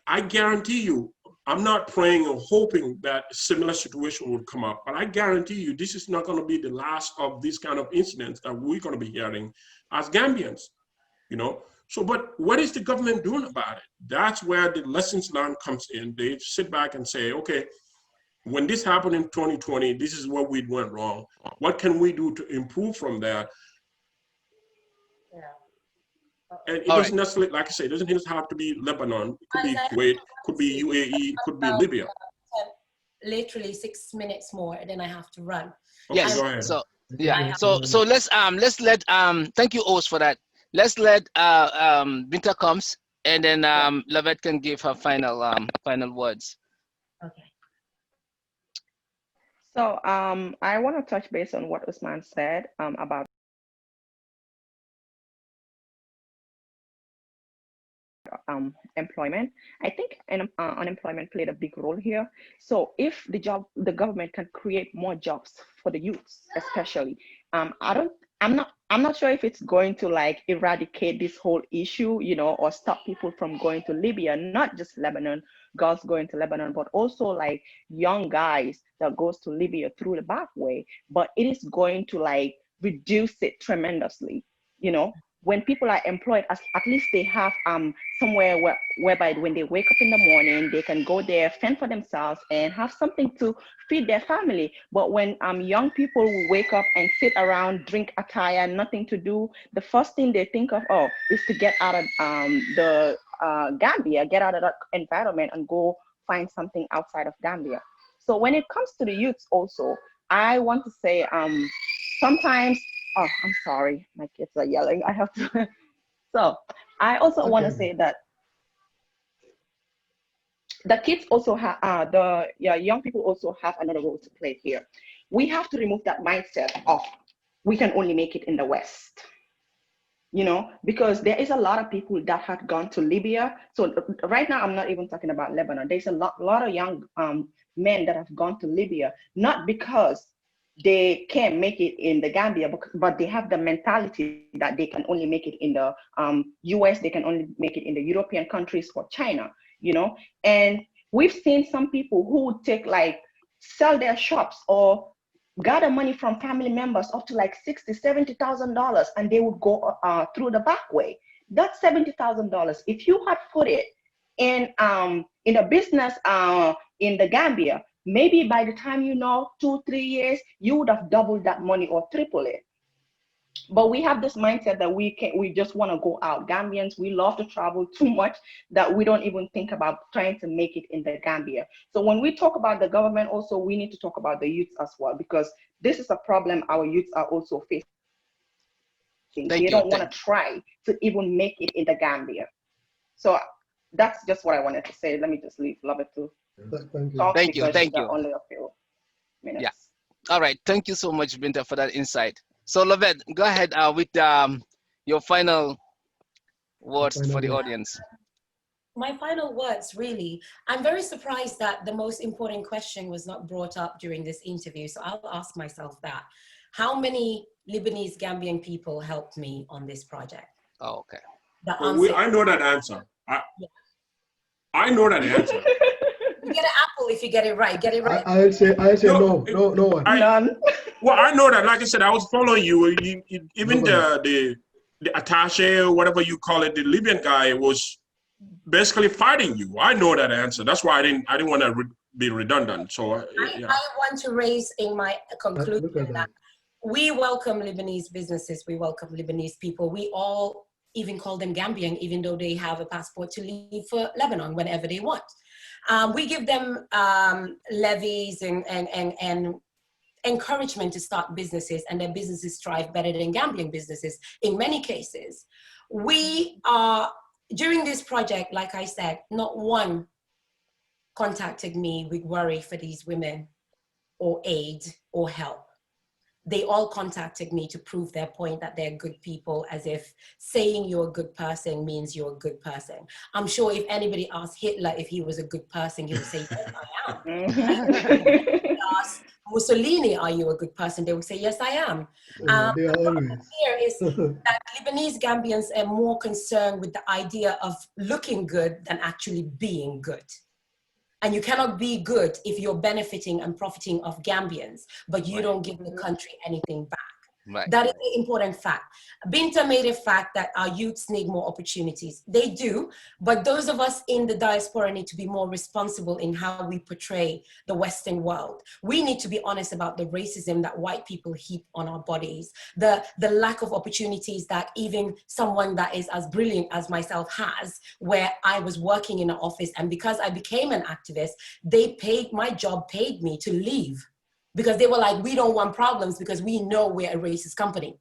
I guarantee you, I'm not praying or hoping that a similar situation would come up, but I guarantee you this is not going to be the last of these kind of incidents that we're going to be hearing as Gambians, you know? So, but what is the government doing about it? That's where the lessons learned comes in. They sit back and say, okay, when this happened in 2020, this is what we went wrong. What can we do to improve from that? And it doesn't necessarily, like I say, it doesn't have to be Lebanon. It could be Kuwait, could be UAE, it could be Libya. Literally 6 minutes more, and then I have to run. Okay, Yes. go ahead. So yeah. So let's let thank you, Oz, for that. Let's let Binta comes, and then Lovette can give her final words. Okay. So I want to touch base on what Ousman said about employment. I think unemployment played a big role here. So if the government can create more jobs for the youths, especially, I'm not sure if it's going to like eradicate this whole issue, you know, or stop people from going to Libya, not just Lebanon, girls going to Lebanon, but also like young guys that goes to Libya through the back way. But it is going to like reduce it tremendously, you know. When people are employed, at least they have somewhere whereby when they wake up in the morning, they can go there, fend for themselves, and have something to feed their family. But when young people wake up and sit around, drink attaya, nothing to do, the first thing they think of, is to get out of the Gambia, get out of that environment and go find something outside of Gambia. So when it comes to the youths also, I want to say sometimes, oh, I'm sorry, my kids are yelling. I have to. So I also want to say that the kids also have, young people also have another role to play here. We have to remove that mindset of we can only make it in the West, you know, because there is a lot of people that have gone to Libya. So right now, I'm not even talking about Lebanon. There's a lot of young men that have gone to Libya, not because they can't make it in the Gambia, but they have the mentality that they can only make it in the US, they can only make it in the European countries or China, you know. And we've seen some people who take like, sell their shops or gather money from family members up to like $60,000, $70,000, and they would go through the back way. That's $70,000. If you had put it in a business in the Gambia, maybe by the time 2-3 years, you would have doubled that money or triple it. But we have this mindset that we just want to go out. Gambians, we love to travel too much that we don't even think about trying to make it in the Gambia. So when we talk about the government, also we need to talk about the youth as well, because this is a problem our youths are also facing. They don't want to try to even make it in the Gambia. So that's just what I wanted to say. Let me just leave Lovette to talk. Thank you. Only a few minutes. Yeah. All right. Thank you so much, Binta, for that insight. So Lovette, go ahead with your final words for the audience. My final words, really, I'm very surprised that the most important question was not brought up during this interview. So I'll ask myself that. How many Lebanese Gambian people helped me on this project? Oh, okay. I know that answer. I know that answer. You get an apple if you get it right. Get it right. I'll say no one. None. Well, I know that. Like I said, I was following you. Even the attaché or whatever you call it, the Libyan guy was basically fighting you. I know that answer. That's why I didn't want to be redundant. So I want to raise in my conclusion that we welcome Lebanese businesses. We welcome Lebanese people. We all even call them Gambian, even though they have a passport to leave for Lebanon whenever they want. We give them levies and encouragement to start businesses, and their businesses thrive better than Gambian businesses in many cases. We are, during this project, like I said, not one contacted me with worry for these women or aid or help. They all contacted me to prove their point that they're good people, as if saying you're a good person means you're a good person. I'm sure if anybody asked Hitler if he was a good person, he would say, yes, I am. If asked Mussolini, are you a good person? They would say, yes, I am. The problem here is that Lebanese Gambians are more concerned with the idea of looking good than actually being good. And you cannot be good if you're benefiting and profiting of Gambians, but you don't give the country anything back. Right. That is the important fact. Binta made a fact that our youths need more opportunities. They do, but those of us in the diaspora need to be more responsible in how we portray the Western world. We need to be honest about the racism that white people heap on our bodies, the lack of opportunities that even someone that is as brilliant as myself has, where I was working in an office, and because I became an activist, my job paid me to leave. Because they were like, we don't want problems because we know we're a racist company.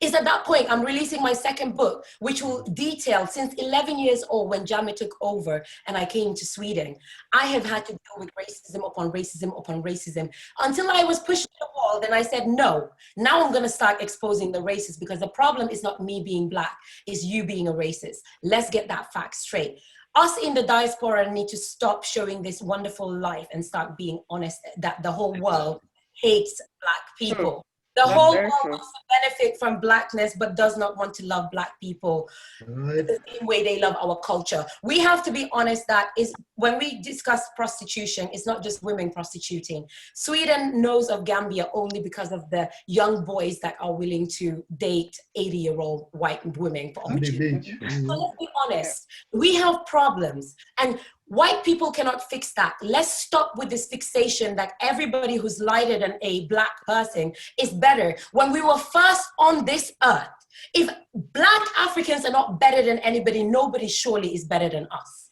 It's at that point I'm releasing my second book, which will detail since 11 years old when Jammeh took over and I came to Sweden. I have had to deal with racism upon racism upon racism until I was pushed to the wall. Then I said, no, now I'm gonna start exposing the racists, because the problem is not me being Black, it's you being a racist. Let's get that fact straight. Us in the diaspora need to stop showing this wonderful life and start being honest that the whole world hates Black people. The whole world wants to benefit from Blackness, but does not want to love Black people the same way they love our culture. We have to be honest that when we discuss prostitution, it's not just women prostituting. Sweden knows of Gambia only because of the young boys that are willing to date 80-year-old white women for opportunity. So let's be honest. We have problems, and white people cannot fix that. Let's stop with this fixation that everybody who's lighter than a Black person is better. When we were first on this earth, if Black Africans are not better than anybody, nobody surely is better than us.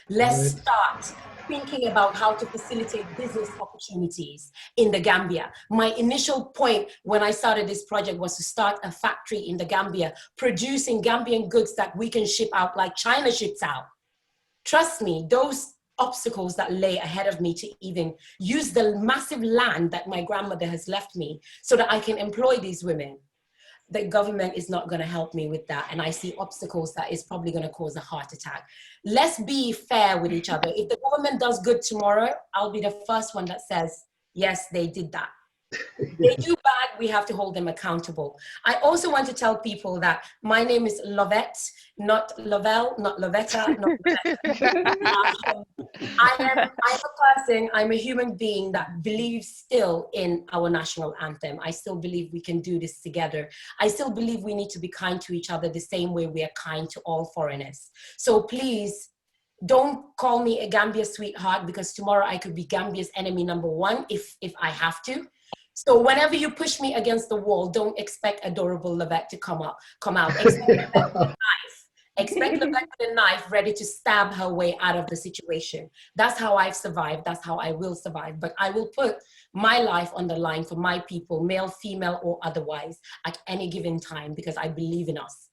Let's start thinking about how to facilitate business opportunities in the Gambia. My initial point when I started this project was to start a factory in the Gambia, producing Gambian goods that we can ship out like China ships out. Trust me, those obstacles that lay ahead of me to even use the massive land that my grandmother has left me so that I can employ these women, the government is not going to help me with that. And I see obstacles that is probably going to cause a heart attack. Let's be fair with each other. If the government does good tomorrow, I'll be the first one that says, yes, they did that. They do bad, we have to hold them accountable. I also want to tell people that my name is Lovette, not Lovell, not Lovetta, not Lovette. I'm a person, I'm a human being that believes still in our national anthem. I still believe we can do this together. I still believe we need to be kind to each other the same way we are kind to all foreigners. So please, don't call me a Gambia sweetheart, because tomorrow I could be Gambia's enemy #1 if I have to. So whenever you push me against the wall, don't expect adorable Lovette to come out. Expect Lovette with a knife ready to stab her way out of the situation. That's how I've survived. That's how I will survive. But I will put my life on the line for my people, male, female, or otherwise, at any given time, because I believe in us.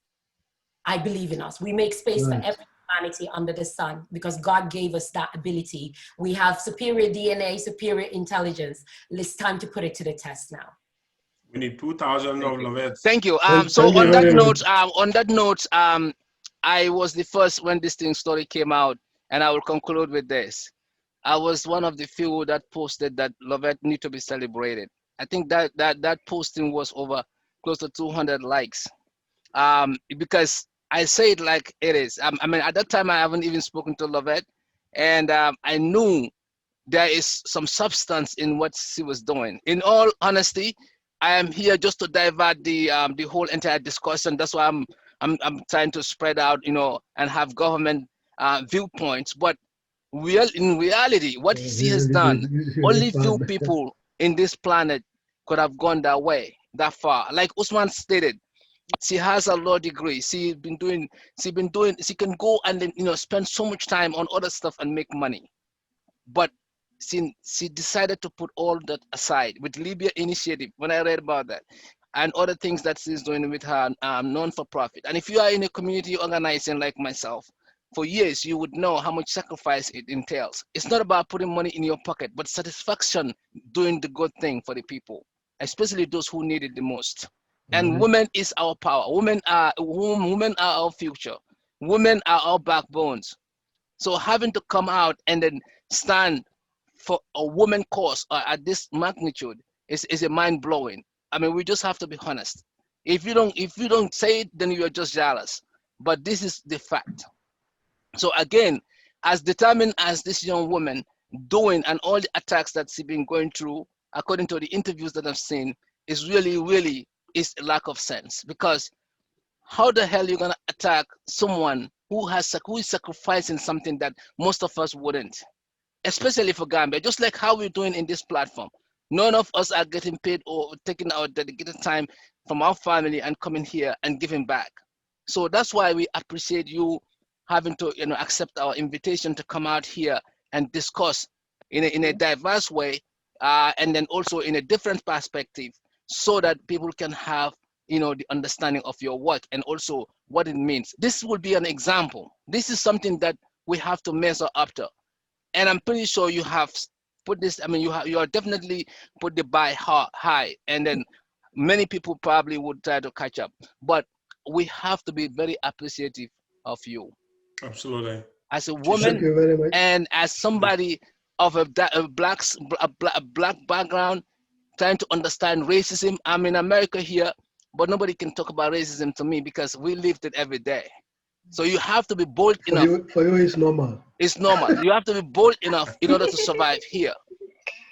I believe in us. We make space for every humanity under the sun because God gave us that ability. We have superior DNA, superior intelligence. It's time to put it to the test now. We need 2,000 of Lovette. Thank you. Thank So you on that very note, much. I was the first when this thing story came out, and I will conclude with this. I was one of the few that posted that Lovette need to be celebrated. I think that posting was over close to 200 likes. Because I say it like it is. I mean, at that time, I haven't even spoken to Lovette, and I knew there is some substance in what she was doing. In all honesty, I am here just to divert the whole entire discussion. That's why I'm trying to spread out, and have government viewpoints. But in reality, what she has done, only few people in this planet could have gone that way, that far. Like Ousman stated, she has a law degree. She can go and then spend so much time on other stuff and make money. But she decided to put all that aside with Libya initiative when I read about that and other things that she's doing with her non-for-profit. And if you are in a community organizing like myself, for years you would know how much sacrifice it entails. It's not about putting money in your pocket, but satisfaction doing the good thing for the people, especially those who need it the most. And women is our power. Women are our future. Women are our backbones. So having to come out and then stand for a woman cause at this magnitude is a mind blowing. I mean, we just have to be honest. If you don't say it, then you are just jealous. But this is the fact. So again, as determined as this young woman doing and all the attacks that she's been going through, according to the interviews that I've seen, is really is a lack of sense. Because how the hell are you gonna attack someone who is sacrificing something that most of us wouldn't, especially for Gambia, just like how we're doing in this platform. None of us are getting paid or taking our dedicated time from our family and coming here and giving back. So that's why we appreciate you having to accept our invitation to come out here and discuss in a diverse way, and then also in a different perspective, so that people can have the understanding of your work and also what it means. This will be an example. This is something that we have to measure up to. And I'm pretty sure you have put this, I mean, you are definitely put the bar high, and then many people probably would try to catch up. But we have to be very appreciative of you. Absolutely. As a Thank woman you very much. and as somebody of a black background, trying to understand racism. I'm in America here, but nobody can talk about racism to me because we lived it every day. So you have to be bold enough. For you, it's normal. It's normal. You have to be bold enough in order to survive here.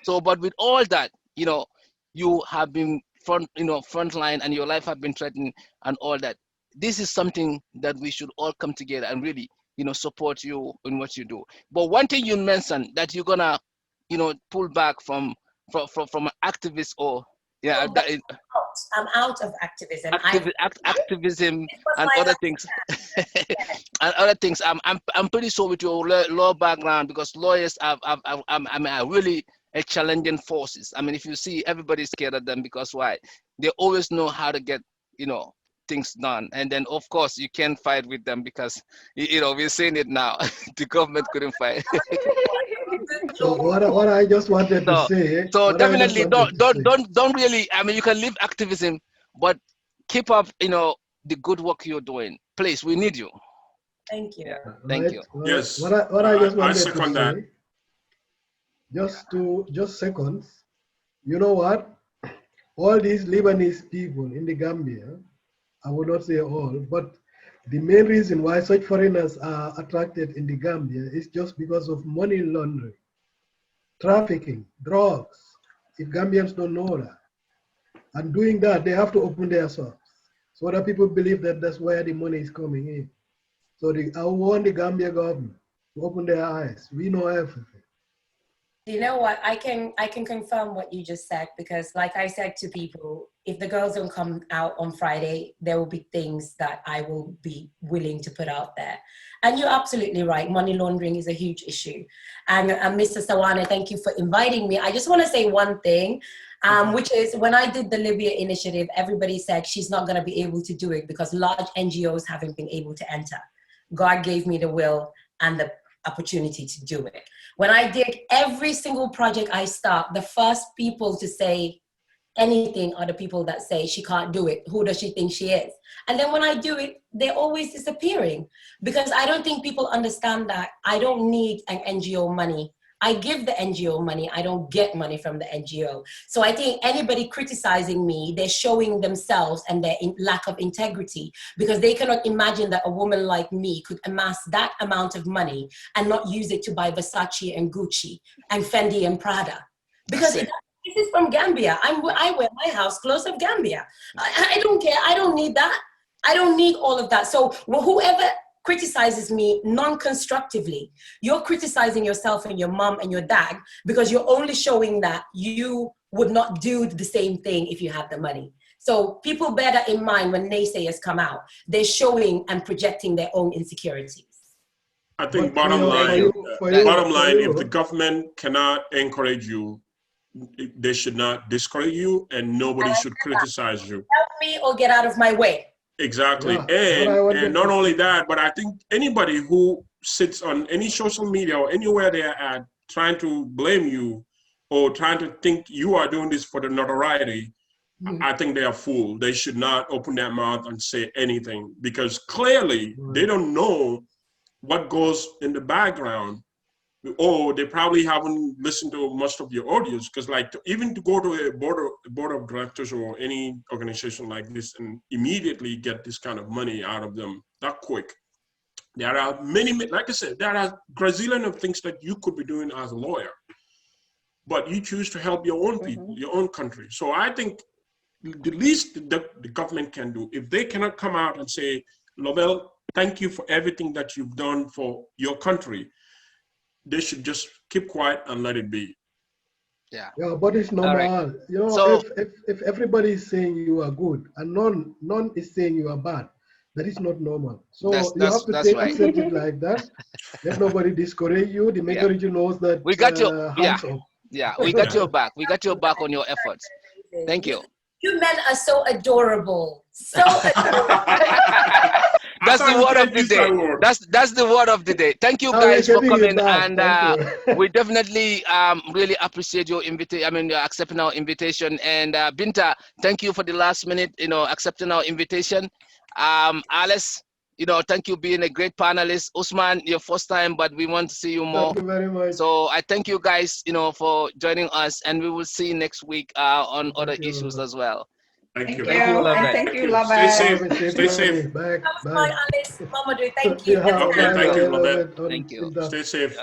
So, but with all that, you have been front line, and your life have been threatened and all that. This is something that we should all come together and really, support you in what you do. But one thing you mentioned that you're gonna, pull back from an activist or I'm out of activism. Activism and other things. And other things. I'm pretty sure with your law background, because lawyers are really a challenging forces. I mean, if you see, everybody's scared of them because why? They always know how to get things done, and then of course you can't fight with them because we're seeing it now. The government couldn't fight. So what I just wanted to say. So definitely don't really. I mean, you can leave activism, but keep up, the good work you're doing. Please, we need you. Thank you. Yeah, thank you. Yes. What I just wanted to second say. that. Just seconds. You know what? All these Lebanese people in the Gambia, I would not say all, but the main reason why such foreigners are attracted in the Gambia is just because of money laundering, trafficking, drugs. If Gambians don't know that. And doing that, they have to open their shops. So that people believe that that's where the money is coming in. So I want the Gambia government to open their eyes. We know everything. You know what? I can confirm what you just said, because like I said to people, if the girls don't come out on Friday, there will be things that I will be willing to put out there. And you're absolutely right. Money laundering is a huge issue. And Mr. Sawaneh, thank you for inviting me. I just want to say one thing, which is when I did the Libya initiative, everybody said she's not going to be able to do it because large NGOs haven't been able to enter. God gave me the will and the opportunity to do it. When I did every single project I start, the first people to say anything are the people that say she can't do it. Who does she think she is? And then when I do it, they're always disappearing, because I don't think people understand that I don't need an NGO money. I give the NGO money, I don't get money from the NGO. So I think anybody criticizing me, they're showing themselves and their lack of integrity, because they cannot imagine that a woman like me could amass that amount of money and not use it to buy Versace and Gucci and Fendi and Prada. Because this is from Gambia. I wear my house clothes of Gambia. I don't care, I don't need that. I don't need all of that. So whoever criticizes me non-constructively, you're criticizing yourself and your mom and your dad, because you're only showing that you would not do the same thing if you had the money. So people bear that in mind when naysayers come out. They're showing and projecting their own insecurities. I think bottom line, if the government cannot encourage you, they should not discourage you, and nobody should criticize you. Help me or get out of my way. Exactly. Yeah, and not only that, but I think anybody who sits on any social media or anywhere they are at trying to blame you or trying to think you are doing this for the notoriety, I think they are fooled. They should not open their mouth and say anything, because clearly they don't know what goes in the background. Or they probably haven't listened to most of your audios, because like even to go to a board of directors or any organization like this and immediately get this kind of money out of them that quick. There are many, like I said, there are gazillion of things that you could be doing as a lawyer, but you choose to help your own people, your own country. So I think the least the government can do, if they cannot come out and say, Lovette, thank you for everything that you've done for your country, they should just keep quiet and let it be. Yeah, but it's normal. Right. You know, so, if everybody is saying you are good and none is saying you are bad, that is not normal. So you have to accept it like that. Let nobody discourage you. The majority knows that we got your we got your back. We got your back on your efforts. Thank you. You men are so adorable. So adorable. That's the word of the day. That's the word of the day. Thank you guys for coming, and we definitely really appreciate your invitation. I mean, accepting our invitation. And Binta, thank you for the last minute, accepting our invitation. Alice, thank you being a great panelist. Ousman, your first time, but we want to see you more. Thank you very much. So I thank you guys, for joining us, and we will see you next week on other issues as well. Thank you. Thank you, Lovette. Stay safe. Stay safe. Bye. Alice, Momodou, thank you. Okay, thank you, Lovette. Thank you. Stay safe.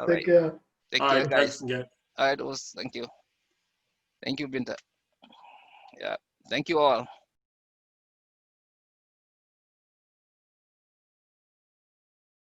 Take care. Take care, guys. Thanks. All right, thank you. Thank you, Binta. Yeah, thank you all.